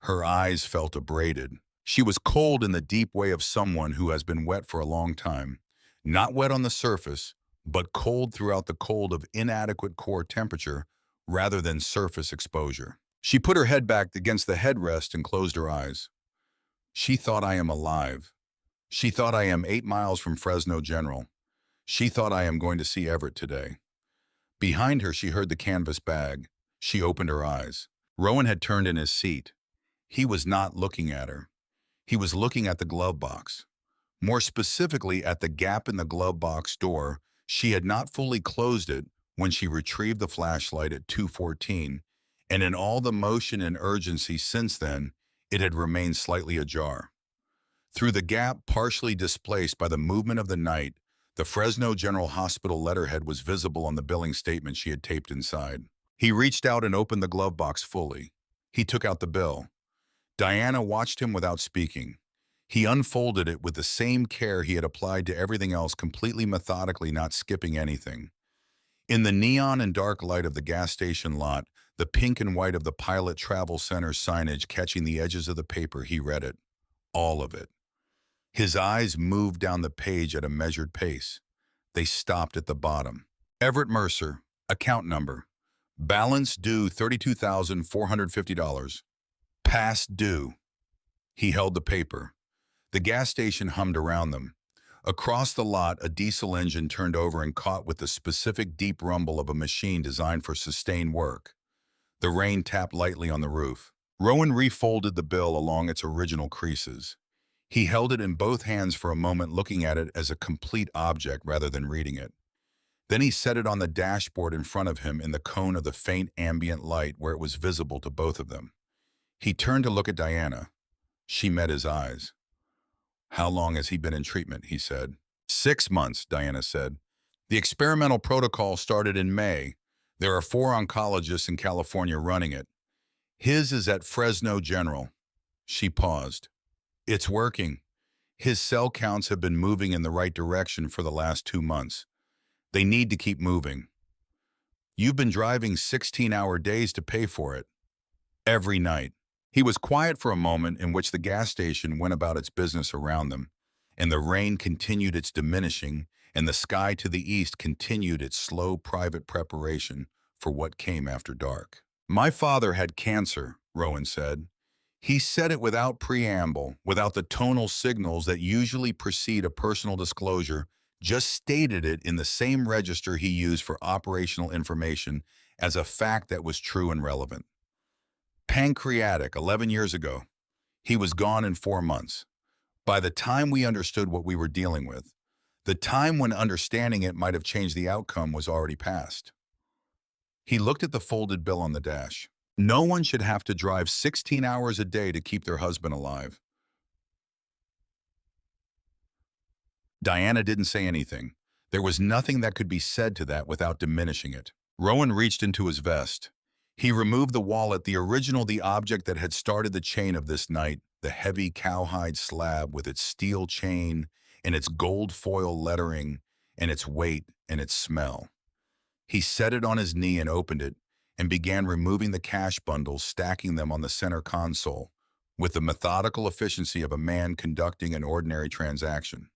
Her eyes felt abraded. She was cold in the deep way of someone who has been wet for a long time. Not wet on the surface, but cold throughout the cold of inadequate core temperature rather than surface exposure. She put her head back against the headrest and closed her eyes. She thought, I am alive. She thought, I am 8 miles from Fresno General. She thought, I am going to see Everett today. Behind her, she heard the canvas bag. She opened her eyes. Rowan had turned in his seat. He was not looking at her. He was looking at the glove box. More specifically, at the gap in the glove box door. She had not fully closed it when she retrieved the flashlight at 2:14, and in all the motion and urgency since then, it had remained slightly ajar. Through the gap partially displaced by the movement of the night, the Fresno General Hospital letterhead was visible on the billing statement she had taped inside. He reached out and opened the glove box fully. He took out the bill. Diana watched him without speaking. He unfolded it with the same care he had applied to everything else, completely methodically, not skipping anything. In the neon and dark light of the gas station lot, the pink and white of the Pilot Travel Center signage catching the edges of the paper, he read it. All of it. His eyes moved down the page at a measured pace. They stopped at the bottom. Everett Mercer, account number. Balance due $32,450. Past due. He held the paper. The gas station hummed around them. Across the lot, a diesel engine turned over and caught with the specific deep rumble of a machine designed for sustained work. The rain tapped lightly on the roof. Rowan refolded the bill along its original creases. He held it in both hands for a moment, looking at it as a complete object rather than reading it. Then he set it on the dashboard in front of him in the cone of the faint ambient light where it was visible to both of them. He turned to look at Diana. She met his eyes. How long has he been in treatment? He said. 6 months, Diana said. The experimental protocol started in May. There are 4 oncologists in California running it. His is at Fresno General. She paused. It's working. His cell counts have been moving in the right direction for the last 2 months. They need to keep moving. You've been driving 16-hour days to pay for it. Every night. He was quiet for a moment, in which the gas station went about its business around them, and the rain continued its diminishing, and the sky to the east continued its slow private preparation for what came after dark. My father had cancer, Rowan said. He said it without preamble, without the tonal signals that usually precede a personal disclosure, just stated it in the same register he used for operational information as a fact that was true and relevant. Pancreatic, 11 years ago. He was gone in 4 months. By the time we understood what we were dealing with, the time when understanding it might have changed the outcome was already past. He looked at the folded bill on the dash. No one should have to drive 16 hours a day to keep their husband alive. Diana didn't say anything. There was nothing that could be said to that without diminishing it. Rowan reached into his vest. He removed the wallet, the object that had started the chain of this night, the heavy cowhide slab with its steel chain and its gold foil lettering and its weight and its smell. He set it on his knee and opened it and began removing the cash bundles, stacking them on the center console with the methodical efficiency of a man conducting an ordinary transaction.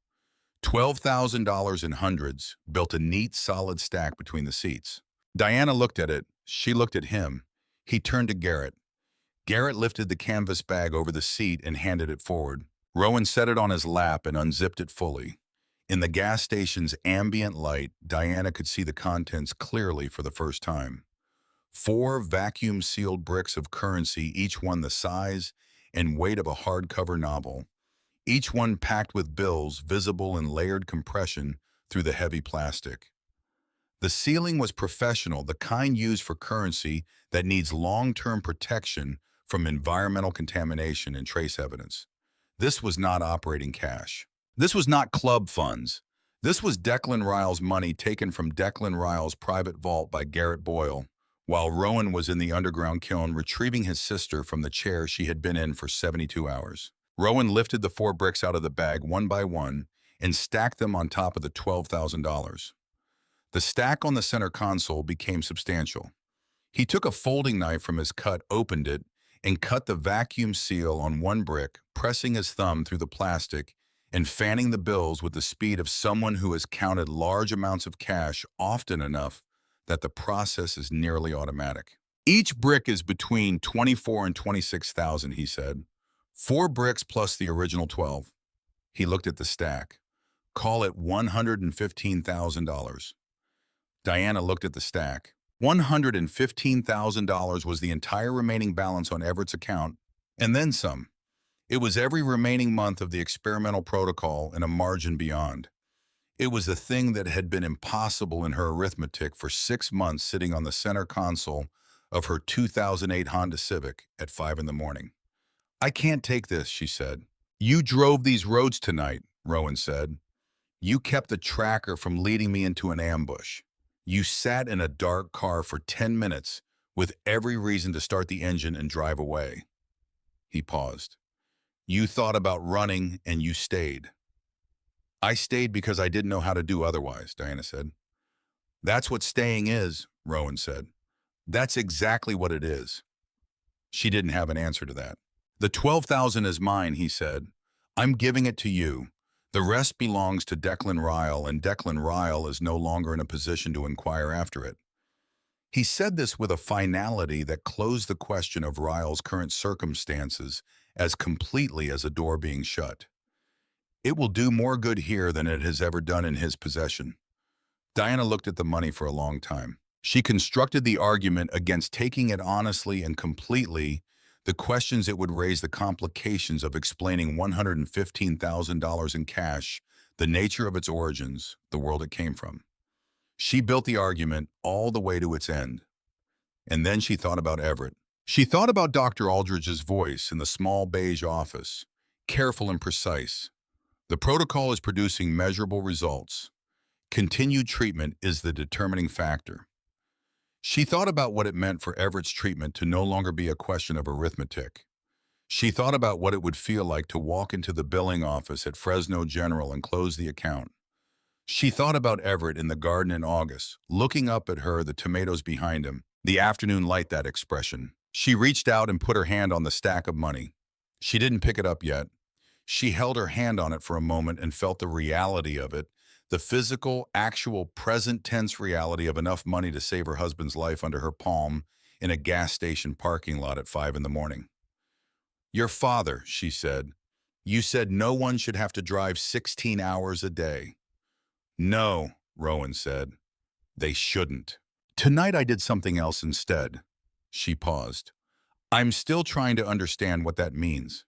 $12,000 in hundreds built a neat, solid stack between the seats. Diana looked at it. She looked at him. He turned to Garrett. Garrett lifted the canvas bag over the seat and handed it forward. Rowan set it on his lap and unzipped it fully. In the gas station's ambient light, Diana could see the contents clearly for the first time. 4 vacuum-sealed bricks of currency, each one the size and weight of a hardcover novel, each one packed with bills visible in layered compression through the heavy plastic. The sealing was professional, the kind used for currency that needs long-term protection from environmental contamination and trace evidence. This was not operating cash. This was not club funds. This was Declan Ryle's money taken from Declan Ryle's private vault by Garrett Boyle, while Rowan was in the underground kiln retrieving his sister from the chair she had been in for 72 hours. Rowan lifted the 4 bricks out of the bag one by one and stacked them on top of the $12,000. The stack on the center console became substantial. He took a folding knife from his cut, opened it, and cut the vacuum seal on one brick, pressing his thumb through the plastic and fanning the bills with the speed of someone who has counted large amounts of cash often enough that the process is nearly automatic. Each brick is between 24 and 26,000, he said. 4 bricks plus the original 12. He looked at the stack. Call it $115,000. Diana looked at the stack. $115,000 was the entire remaining balance on Everett's account, and then some. It was every remaining month of the experimental protocol and a margin beyond. It was the thing that had been impossible in her arithmetic for 6 months sitting on the center console of her 2008 Honda Civic at 5 in the morning. I can't take this, she said. You drove these roads tonight, Rowan said. You kept the tracker from leading me into an ambush. You sat in a dark car for 10 minutes with every reason to start the engine and drive away. He paused. You thought about running and you stayed. I stayed because I didn't know how to do otherwise, Diana said. That's what staying is, Rowan said. That's exactly what it is. She didn't have an answer to that. The $12,000 is mine, he said. I'm giving it to you. The rest belongs to Declan Ryle, and Declan Ryle is no longer in a position to inquire after it. He said this with a finality that closed the question of Ryle's current circumstances as completely as a door being shut. It will do more good here than it has ever done in his possession. Diana looked at the money for a long time. She constructed the argument against taking it honestly and completely, the questions it would raise, the complications of explaining $115,000 in cash, the nature of its origins, the world it came from. She built the argument all the way to its end. And then she thought about Everett. She thought about Dr. Aldridge's voice in the small beige office, careful and precise. The protocol is producing measurable results. Continued treatment is the determining factor. She thought about what it meant for Everett's treatment to no longer be a question of arithmetic. She thought about what it would feel like to walk into the billing office at Fresno General and close the account. She thought about Everett in the garden in August, looking up at her, the tomatoes behind him, the afternoon light, that expression. She reached out and put her hand on the stack of money. She didn't pick it up yet. She held her hand on it for a moment and felt the reality of it, the physical, actual, present tense reality of enough money to save her husband's life under her palm in a gas station parking lot at 5 in the morning. Your father, she said. You said no one should have to drive 16 hours a day. No, Rowan said. They shouldn't. Tonight I did something else instead. She paused. I'm still trying to understand what that means.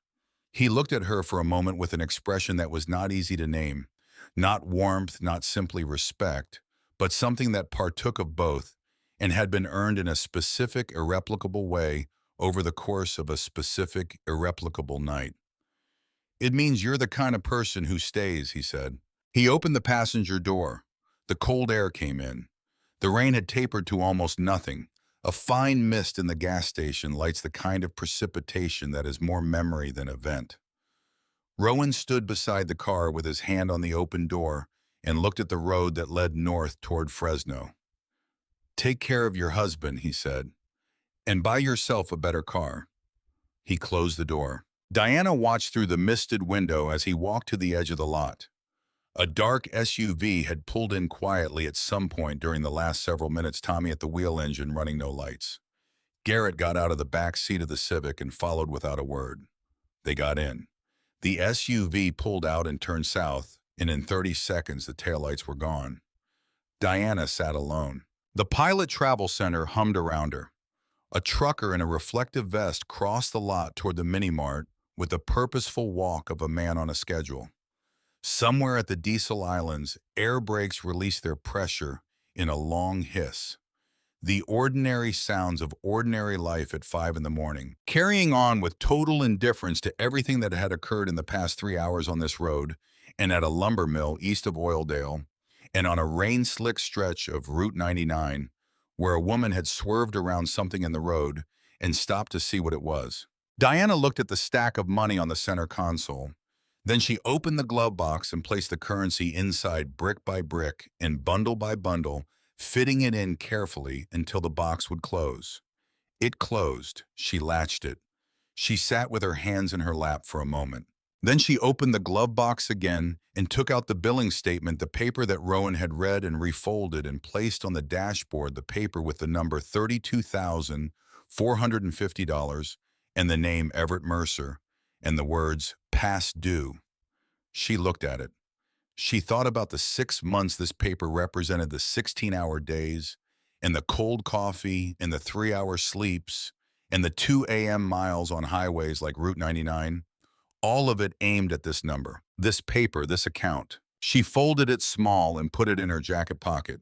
He looked at her for a moment with an expression that was not easy to name. Not warmth, not simply respect, but something that partook of both and had been earned in a specific, irreplicable way over the course of a specific, irreplicable night. It means you're the kind of person who stays, he said. He opened the passenger door. The cold air came in. The rain had tapered to almost nothing. A fine mist in the gas station lights the kind of precipitation that is more memory than event. Rowan stood beside the car with his hand on the open door and looked at the road that led north toward Fresno. Take care of your husband, he said, and buy yourself a better car. He closed the door. Diana watched through the misted window as he walked to the edge of the lot. A dark SUV had pulled in quietly at some point during the last several minutes, Tommy at the wheel, engine running, no lights. Garrett got out of the back seat of the Civic and followed without a word. They got in. The SUV pulled out and turned south, and in 30 seconds the taillights were gone. Diana sat alone. The Pilot Travel Center hummed around her. A trucker in a reflective vest crossed the lot toward the mini-mart with the purposeful walk of a man on a schedule. Somewhere at the Diesel Islands, air brakes released their pressure in a long hiss. The ordinary sounds of ordinary life at 5 in the morning, carrying on with total indifference to everything that had occurred in the past 3 hours on this road, and at a lumber mill east of Oildale, and on a rain-slick stretch of Route 99, where a woman had swerved around something in the road and stopped to see what it was. Diana looked at the stack of money on the center console. Then she opened the glove box and placed the currency inside brick by brick and bundle by bundle, fitting it in carefully until the box would close. It closed. She latched it. She sat with her hands in her lap for a moment. Then she opened the glove box again and took out the billing statement, the paper that Rowan had read, and refolded and placed on the dashboard the paper with the number $32,450 and the name Everett Mercer and the words "past due." She looked at it. She thought about the 6 months this paper represented, the 16-hour days, and the cold coffee, and the 3-hour sleeps, and the 2 a.m. miles on highways like Route 99. All of it aimed at this number, this paper, this account. She folded it small and put it in her jacket pocket.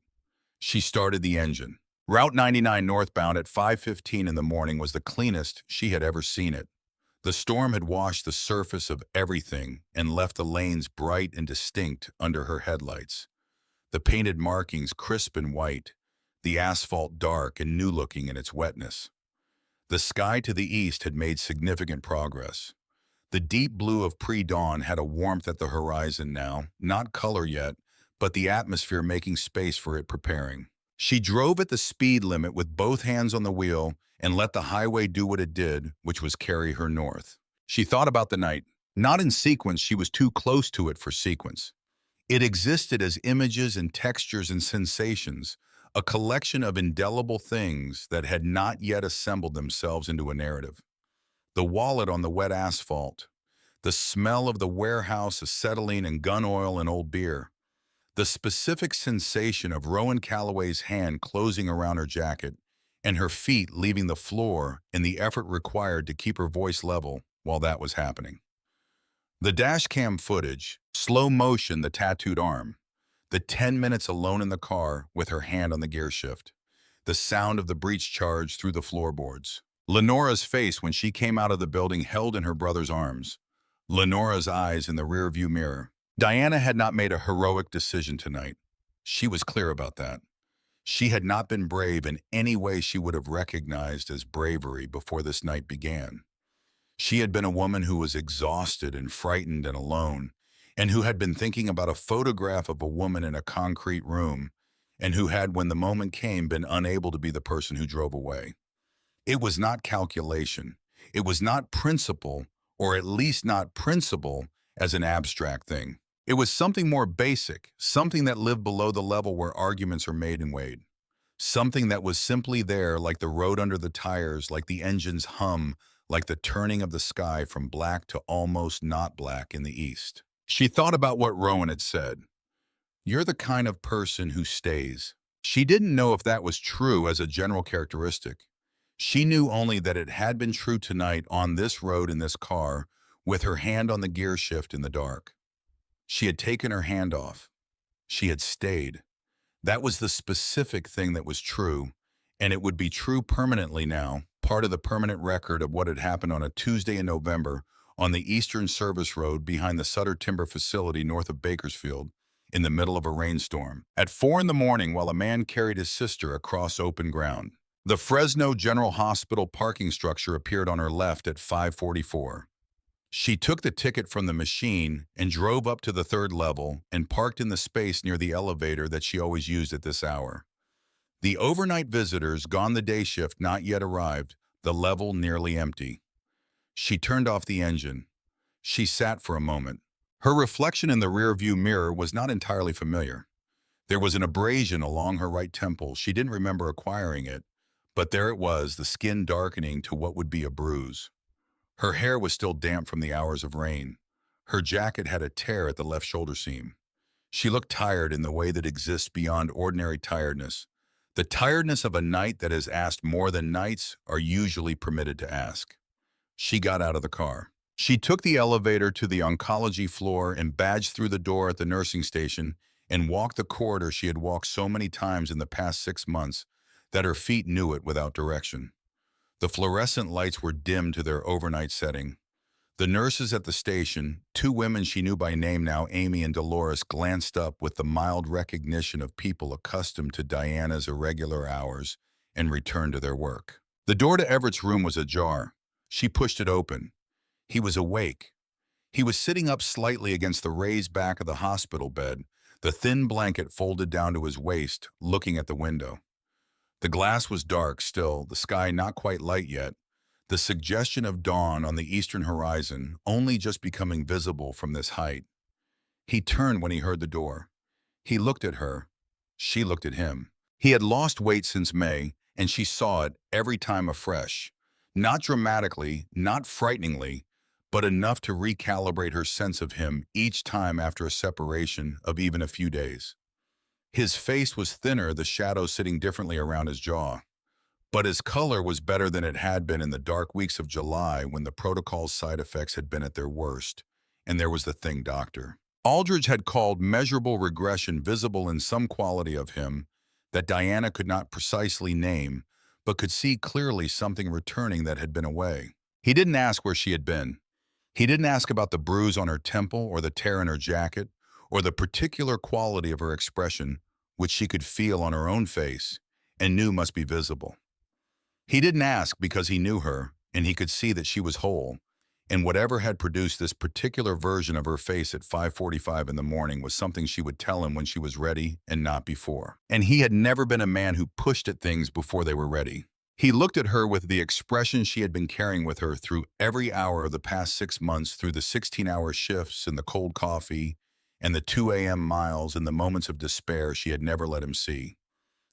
She started the engine. Route 99 northbound at 5:15 in the morning was the cleanest she had ever seen it. The storm had washed the surface of everything and left the lanes bright and distinct under her headlights. The painted markings crisp and white, the asphalt dark and new-looking in its wetness. The sky to the east had made significant progress. The deep blue of pre-dawn had a warmth at the horizon now, not color yet, but the atmosphere making space for it preparing. She drove at the speed limit with both hands on the wheel and let the highway do what it did, which was carry her north. She thought about the night. Not in sequence, she was too close to it for sequence. It existed as images and textures and sensations, a collection of indelible things that had not yet assembled themselves into a narrative. The wallet on the wet asphalt, the smell of the warehouse, acetylene and gun oil and old beer, the specific sensation of Rowan Calloway's hand closing around her jacket, and her feet leaving the floor, and the effort required to keep her voice level while that was happening. The dashcam footage, slow motion, the tattooed arm, the 10 minutes alone in the car with her hand on the gear shift, the sound of the breech charge through the floorboards. Lenora's face when she came out of the building held in her brother's arms. Lenora's eyes in the rearview mirror. Diana had not made a heroic decision tonight. She was clear about that. She had not been brave in any way she would have recognized as bravery before this night began. She had been a woman who was exhausted and frightened and alone, and who had been thinking about a photograph of a woman in a concrete room, and who had, when the moment came, been unable to be the person who drove away. It was not calculation. It was not principle, or at least not principle as an abstract thing. It was something more basic, something that lived below the level where arguments are made and weighed. Something that was simply there, like the road under the tires, like the engine's hum, like the turning of the sky from black to almost not black in the east. She thought about what Rowan had said. "You're the kind of person who stays." She didn't know if that was true as a general characteristic. She knew only that it had been true tonight on this road in this car, with her hand on the gear shift in the dark. She had taken her hand off. She had stayed. That was the specific thing that was true, and it would be true permanently now, part of the permanent record of what had happened on a Tuesday in November on the Eastern Service Road behind the Sutter Timber Facility north of Bakersfield, in the middle of a rainstorm, at 4 in the morning while a man carried his sister across open ground. The Fresno General Hospital parking structure appeared on her left at 5:44. She took the ticket from the machine and drove up to the third level and parked in the space near the elevator that she always used at this hour. The overnight visitors, gone the day shift, not yet arrived, the level nearly empty. She turned off the engine. She sat for a moment. Her reflection in the rearview mirror was not entirely familiar. There was an abrasion along her right temple. She didn't remember acquiring it, but there it was, the skin darkening to what would be a bruise. Her hair was still damp from the hours of rain. Her jacket had a tear at the left shoulder seam. She looked tired in the way that exists beyond ordinary tiredness, the tiredness of a night that has asked more than nights are usually permitted to ask. She got out of the car. She took the elevator to the oncology floor and badged through the door at the nursing station and walked the corridor she had walked so many times in the past 6 months that her feet knew it without direction. The fluorescent lights were dimmed to their overnight setting. The nurses at the station, two women she knew by name now, Amy and Dolores, glanced up with the mild recognition of people accustomed to Diana's irregular hours and returned to their work. The door to Everett's room was ajar. She pushed it open. He was awake. He was sitting up slightly against the raised back of the hospital bed, the thin blanket folded down to his waist, looking at the window. The glass was dark still, the sky not quite light yet, the suggestion of dawn on the eastern horizon only just becoming visible from this height. He turned when he heard the door. He looked at her. She looked at him. He had lost weight since May, and she saw it every time afresh. Not dramatically, not frighteningly, but enough to recalibrate her sense of him each time after a separation of even a few days. His face was thinner, the shadow sitting differently around his jaw. But his color was better than it had been in the dark weeks of July when the protocol's side effects had been at their worst. And there was the thing Dr. Aldridge had called measurable regression visible in some quality of him that Diana could not precisely name, but could see clearly something returning that had been away. He didn't ask where she had been. He didn't ask about the bruise on her temple or the tear in her jacket or the particular quality of her expression, which she could feel on her own face and knew must be visible. He didn't ask because he knew her, and he could see that she was whole, and whatever had produced this particular version of her face at 5:45 in the morning was something she would tell him when she was ready and not before. And he had never been a man who pushed at things before they were ready. He looked at her with the expression she had been carrying with her through every hour of the past 6 months, through the 16-hour shifts and the cold coffee and the 2 a.m. miles and the moments of despair she had never let him see.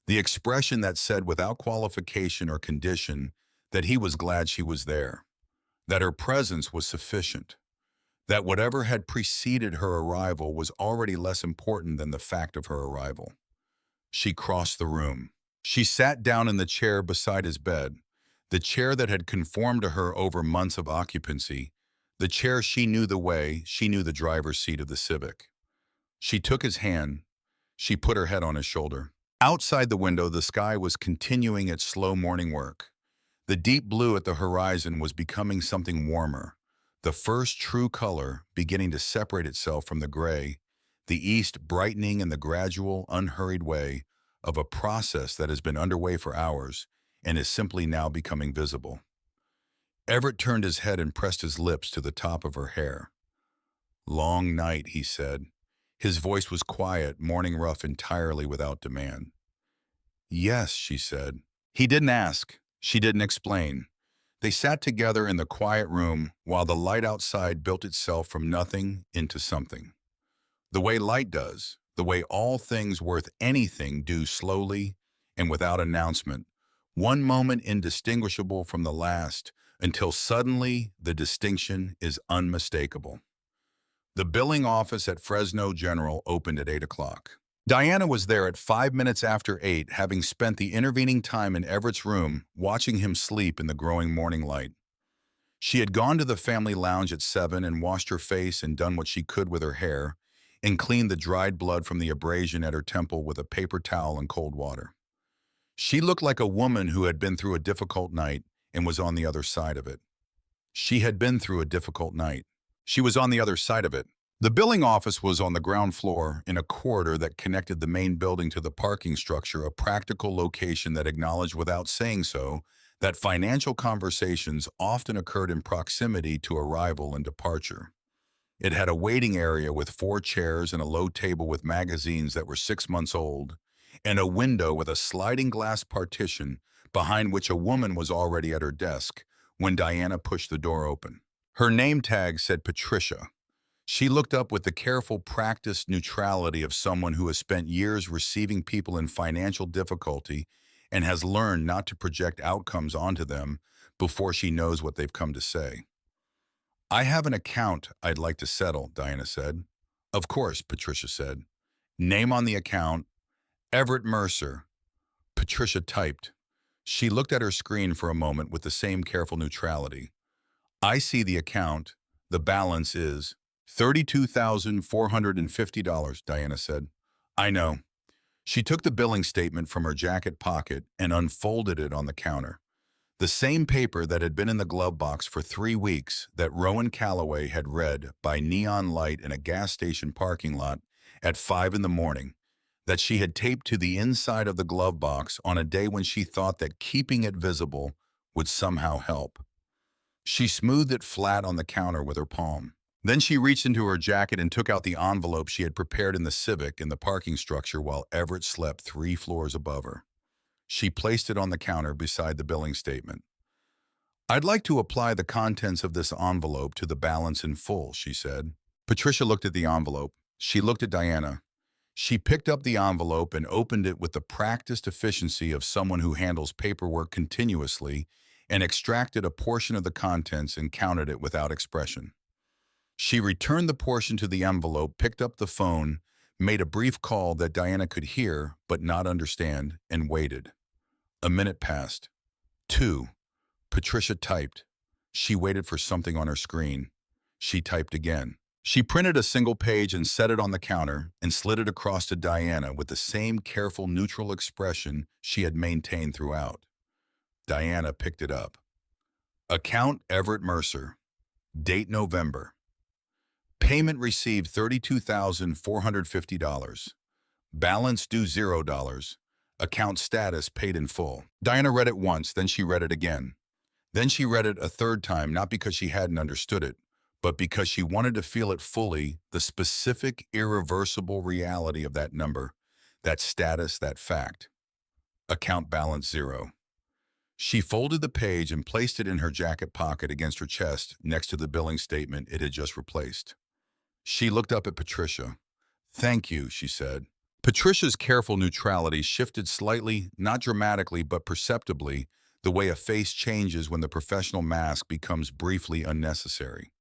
The expression that said without qualification or condition that he was glad she was there, that her presence was sufficient, that whatever had preceded her arrival was already less important than the fact of her arrival. She crossed the room. She sat down in the chair beside his bed, the chair that had conformed to her over months of occupancy, the chair she knew the way, she knew the driver's seat of the Civic. She took his hand. She put her head on his shoulder. Outside the window, the sky was continuing its slow morning work. The deep blue at the horizon was becoming something warmer, the first true color beginning to separate itself from the gray, the east brightening in the gradual, unhurried way of a process that has been underway for hours and is simply now becoming visible. Everett turned his head and pressed his lips to the top of her hair. "Long night," he said. His voice was quiet, morning rough entirely without demand. "Yes," she said. He didn't ask. She didn't explain. They sat together in the quiet room while the light outside built itself from nothing into something. The way light does, the way all things worth anything do slowly and without announcement, one moment indistinguishable from the last, until suddenly the distinction is unmistakable. The billing office at Fresno General opened at 8 o'clock. Diana was there at 5 minutes after 8, having spent the intervening time in Everett's room watching him sleep in the growing morning light. She had gone to the family lounge at 7 and washed her face and done what she could with her hair and cleaned the dried blood from the abrasion at her temple with a paper towel and cold water. She looked like a woman who had been through a difficult night and was on the other side of it. She had been through a difficult night. She was on the other side of it. The billing office was on the ground floor in a corridor that connected the main building to the parking structure, a practical location that acknowledged without saying so that financial conversations often occurred in proximity to arrival and departure. It had a waiting area with 4 chairs and a low table with magazines that were 6 months old, and a window with a sliding glass partition behind which a woman was already at her desk when Diana pushed the door open. Her name tag said Patricia. She looked up with the careful, practiced neutrality of someone who has spent years receiving people in financial difficulty and has learned not to project outcomes onto them before she knows what they've come to say. I have an account I'd like to settle, Diana said. Of course, Patricia said. Name on the account, Everett Mercer. Patricia typed. She looked at her screen for a moment with the same careful neutrality. I see the account. The balance is $32,450, Diana said. I know. She took the billing statement from her jacket pocket and unfolded it on the counter. The same paper that had been in the glove box for 3 weeks that Rowan Calloway had read by neon light in a gas station parking lot at 5 in the morning, that she had taped to the inside of the glove box on a day when she thought that keeping it visible would somehow help. She smoothed it flat on the counter with her palm. Then she reached into her jacket and took out the envelope she had prepared in the Civic in the parking structure while Everett slept 3 floors above her. She placed it on the counter beside the billing statement. I'd like to apply the contents of this envelope to the balance in full, she said. Patricia looked at the envelope. She looked at Diana. She picked up the envelope and opened it with the practiced efficiency of someone who handles paperwork continuously and extracted a portion of the contents and counted it without expression. She returned the portion to the envelope, picked up the phone, made a brief call that Diana could hear but not understand, and waited. A minute passed. 2. Patricia typed. She waited for something on her screen. She typed again. She printed a single page and set it on the counter and slid it across to Diana with the same careful, neutral expression she had maintained throughout. Diana picked it up. Account Everett Mercer. Date November. Payment received $32,450. Balance due $0. Account status paid in full. Diana read it once, then she read it again. Then she read it a third time, not because she hadn't understood it, but because she wanted to feel it fully, the specific, irreversible reality of that number, that status, that fact. Account balance 0. She folded the page and placed it in her jacket pocket against her chest next to the billing statement it had just replaced. She looked up at Patricia. Thank you, she said. Patricia's careful neutrality shifted slightly, not dramatically, but perceptibly, the way a face changes when the professional mask becomes briefly unnecessary.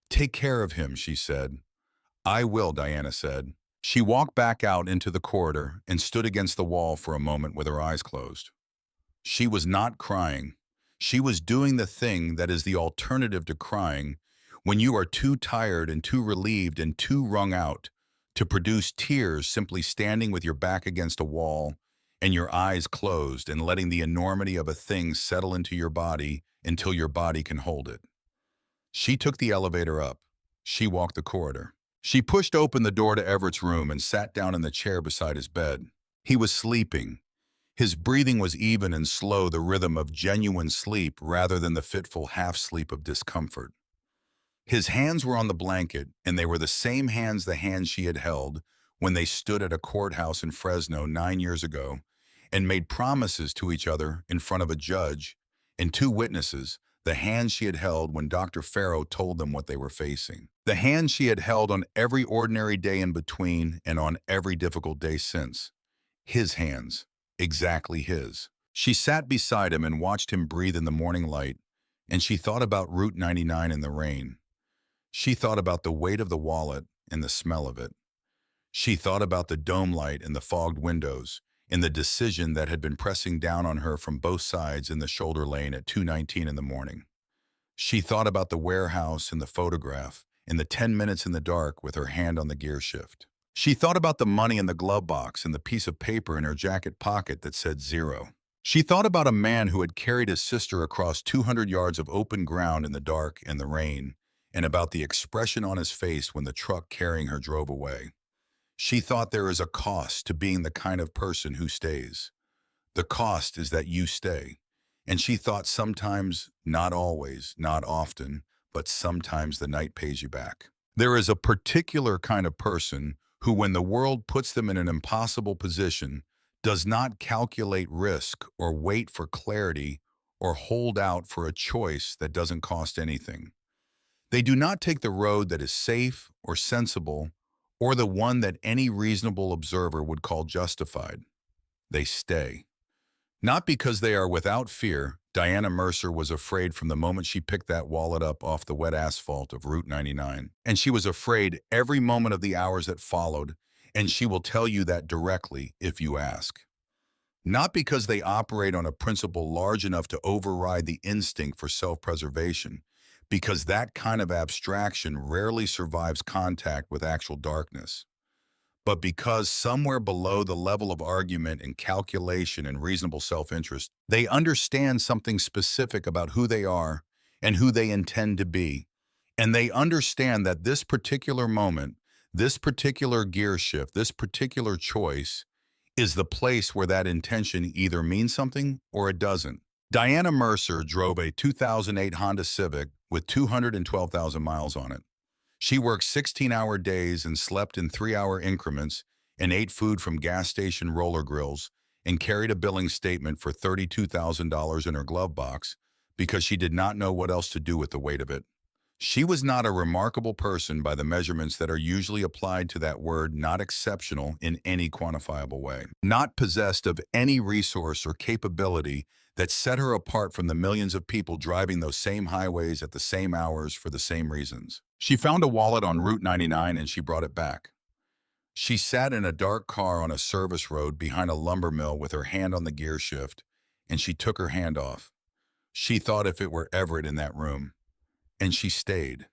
Take care of him, she said. I will, Diana said. She walked back out into the corridor and stood against the wall for a moment with her eyes closed. She was not crying. She was doing the thing that is the alternative to crying when you are too tired and too relieved and too wrung out to produce tears, simply standing with your back against a wall and your eyes closed and letting the enormity of a thing settle into your body until your body can hold it. She took the elevator up. She walked the corridor. She pushed open the door to Everett's room and sat down in the chair beside his bed. He was sleeping. His breathing was even and slow, the rhythm of genuine sleep rather than the fitful half-sleep of discomfort. His hands were on the blanket, and they were the same hands she had held when they stood at a courthouse in Fresno 9 years ago and made promises to each other in front of a judge and 2 witnesses, the hands she had held when Dr. Farrow told them what they were facing. The hands she had held on every ordinary day in between and on every difficult day since. His hands, exactly his. She sat beside him and watched him breathe in the morning light, and she thought about Route 99 in the rain. She thought about the weight of the wallet and the smell of it. She thought about the dome light and the fogged windows and the decision that had been pressing down on her from both sides in the shoulder lane at 2:19 in the morning. She thought about the warehouse and the photograph and the 10 minutes in the dark with her hand on the gear shift. She thought about the money in the glove box and the piece of paper in her jacket pocket that said 0. She thought about a man who had carried his sister across 200 yards of open ground in the dark and the rain, and about the expression on his face when the truck carrying her drove away. She thought there is a cost to being the kind of person who stays. The cost is that you stay. And she thought sometimes, not always, not often, but sometimes the night pays you back. There is a particular kind of person who, when the world puts them in an impossible position, does not calculate risk or wait for clarity or hold out for a choice that doesn't cost anything. They do not take the road that is safe or sensible or the one that any reasonable observer would call justified. They stay. Not because they are without fear. Diana Mercer was afraid from the moment she picked that wallet up off the wet asphalt of Route 99. And she was afraid every moment of the hours that followed, and she will tell you that directly if you ask. Not because they operate on a principle large enough to override the instinct for self-preservation, because that kind of abstraction rarely survives contact with actual darkness, but because somewhere below the level of argument and calculation and reasonable self-interest, they understand something specific about who they are and who they intend to be. And they understand that this particular moment, this particular gear shift, this particular choice is the place where that intention either means something or it doesn't. Diana Mercer drove a 2008 Honda Civic with 212,000 miles on it. She worked 16-hour days and slept in 3-hour increments and ate food from gas station roller grills and carried a billing statement for $32,000 in her glove box because she did not know what else to do with the weight of it. She was not a remarkable person by the measurements that are usually applied to that word, not exceptional in any quantifiable way, not possessed of any resource or capability that set her apart from the millions of people driving those same highways at the same hours for the same reasons. She found a wallet on Route 99 and she brought it back. She sat in a dark car on a service road behind a lumber mill with her hand on the gear shift, and she took her hand off. She thought if it were Everett in that room. And she stayed.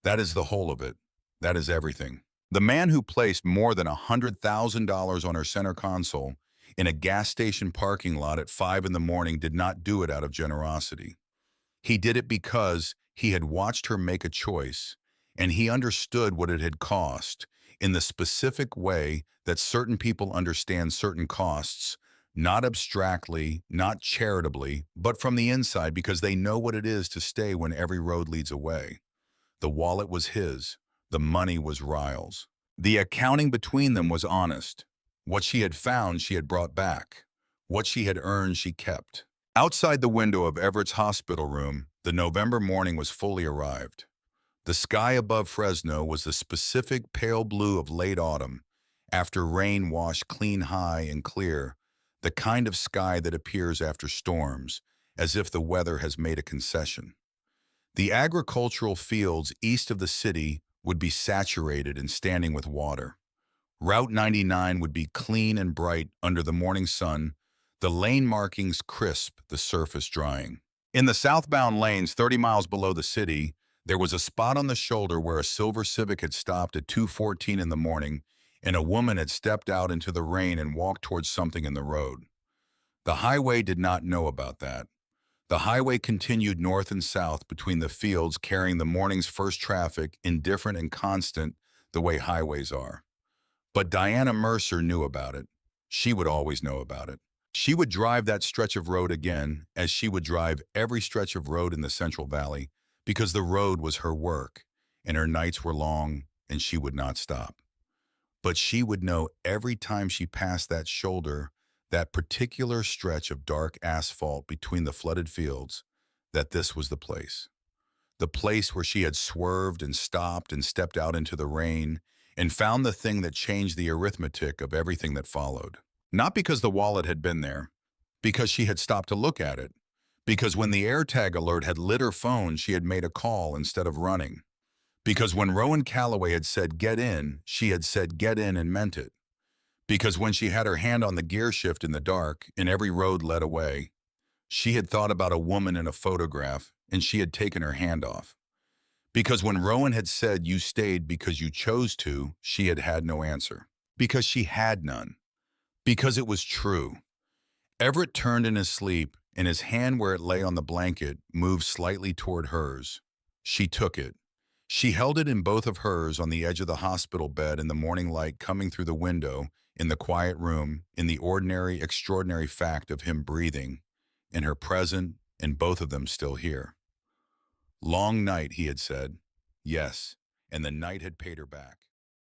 That is the whole of it. That is everything. The man who placed more than $100,000 on her center console in a gas station parking lot at 5 in the morning did not do it out of generosity. He did it because he had watched her make a choice, and he understood what it had cost in the specific way that certain people understand certain costs, not abstractly, not charitably, but from the inside because they know what it is to stay when every road leads away. The wallet was his. The money was Ryle's. The accounting between them was honest. What she had found, she had brought back. What she had earned, she kept. Outside the window of Everett's hospital room, the November morning was fully arrived. The sky above Fresno was the specific pale blue of late autumn, after rain washed clean high and clear, the kind of sky that appears after storms, as if the weather has made a concession. The agricultural fields east of the city would be saturated and standing with water. Route 99 would be clean and bright under the morning sun, the lane markings crisp, the surface drying. In the southbound lanes 30 miles below the city, there was a spot on the shoulder where a silver Civic had stopped at 2:14 in the morning, and a woman had stepped out into the rain and walked towards something in the road. The highway did not know about that. The highway continued north and south between the fields, carrying the morning's first traffic, indifferent and constant, the way highways are. But Diana Mercer knew about it. She would always know about it. She would drive that stretch of road again, as she would drive every stretch of road in the Central Valley, because the road was her work, and her nights were long, and she would not stop. But she would know every time she passed that shoulder, that particular stretch of dark asphalt between the flooded fields, that this was the place where she had swerved and stopped and stepped out into the rain and found the thing that changed the arithmetic of everything that followed. Not because the wallet had been there, because she had stopped to look at it, because when the AirTag alert had lit her phone, she had made a call instead of running, because when Rowan Calloway had said get in, she had said get in and meant it, because when she had her hand on the gear shift in the dark and every road led away, she had thought about a woman in a photograph and she had taken her hand off. Because when Rowan had said you stayed because you chose to, she had had no answer. Because she had none. Because it was true. Everett turned in his sleep, and his hand where it lay on the blanket moved slightly toward hers. She took it. She held it in both of hers on the edge of the hospital bed in the morning light coming through the window, in the quiet room, in the ordinary, extraordinary fact of him breathing, and her present, and both of them still here. Long night, he had said. Yes, and the night had paid her back.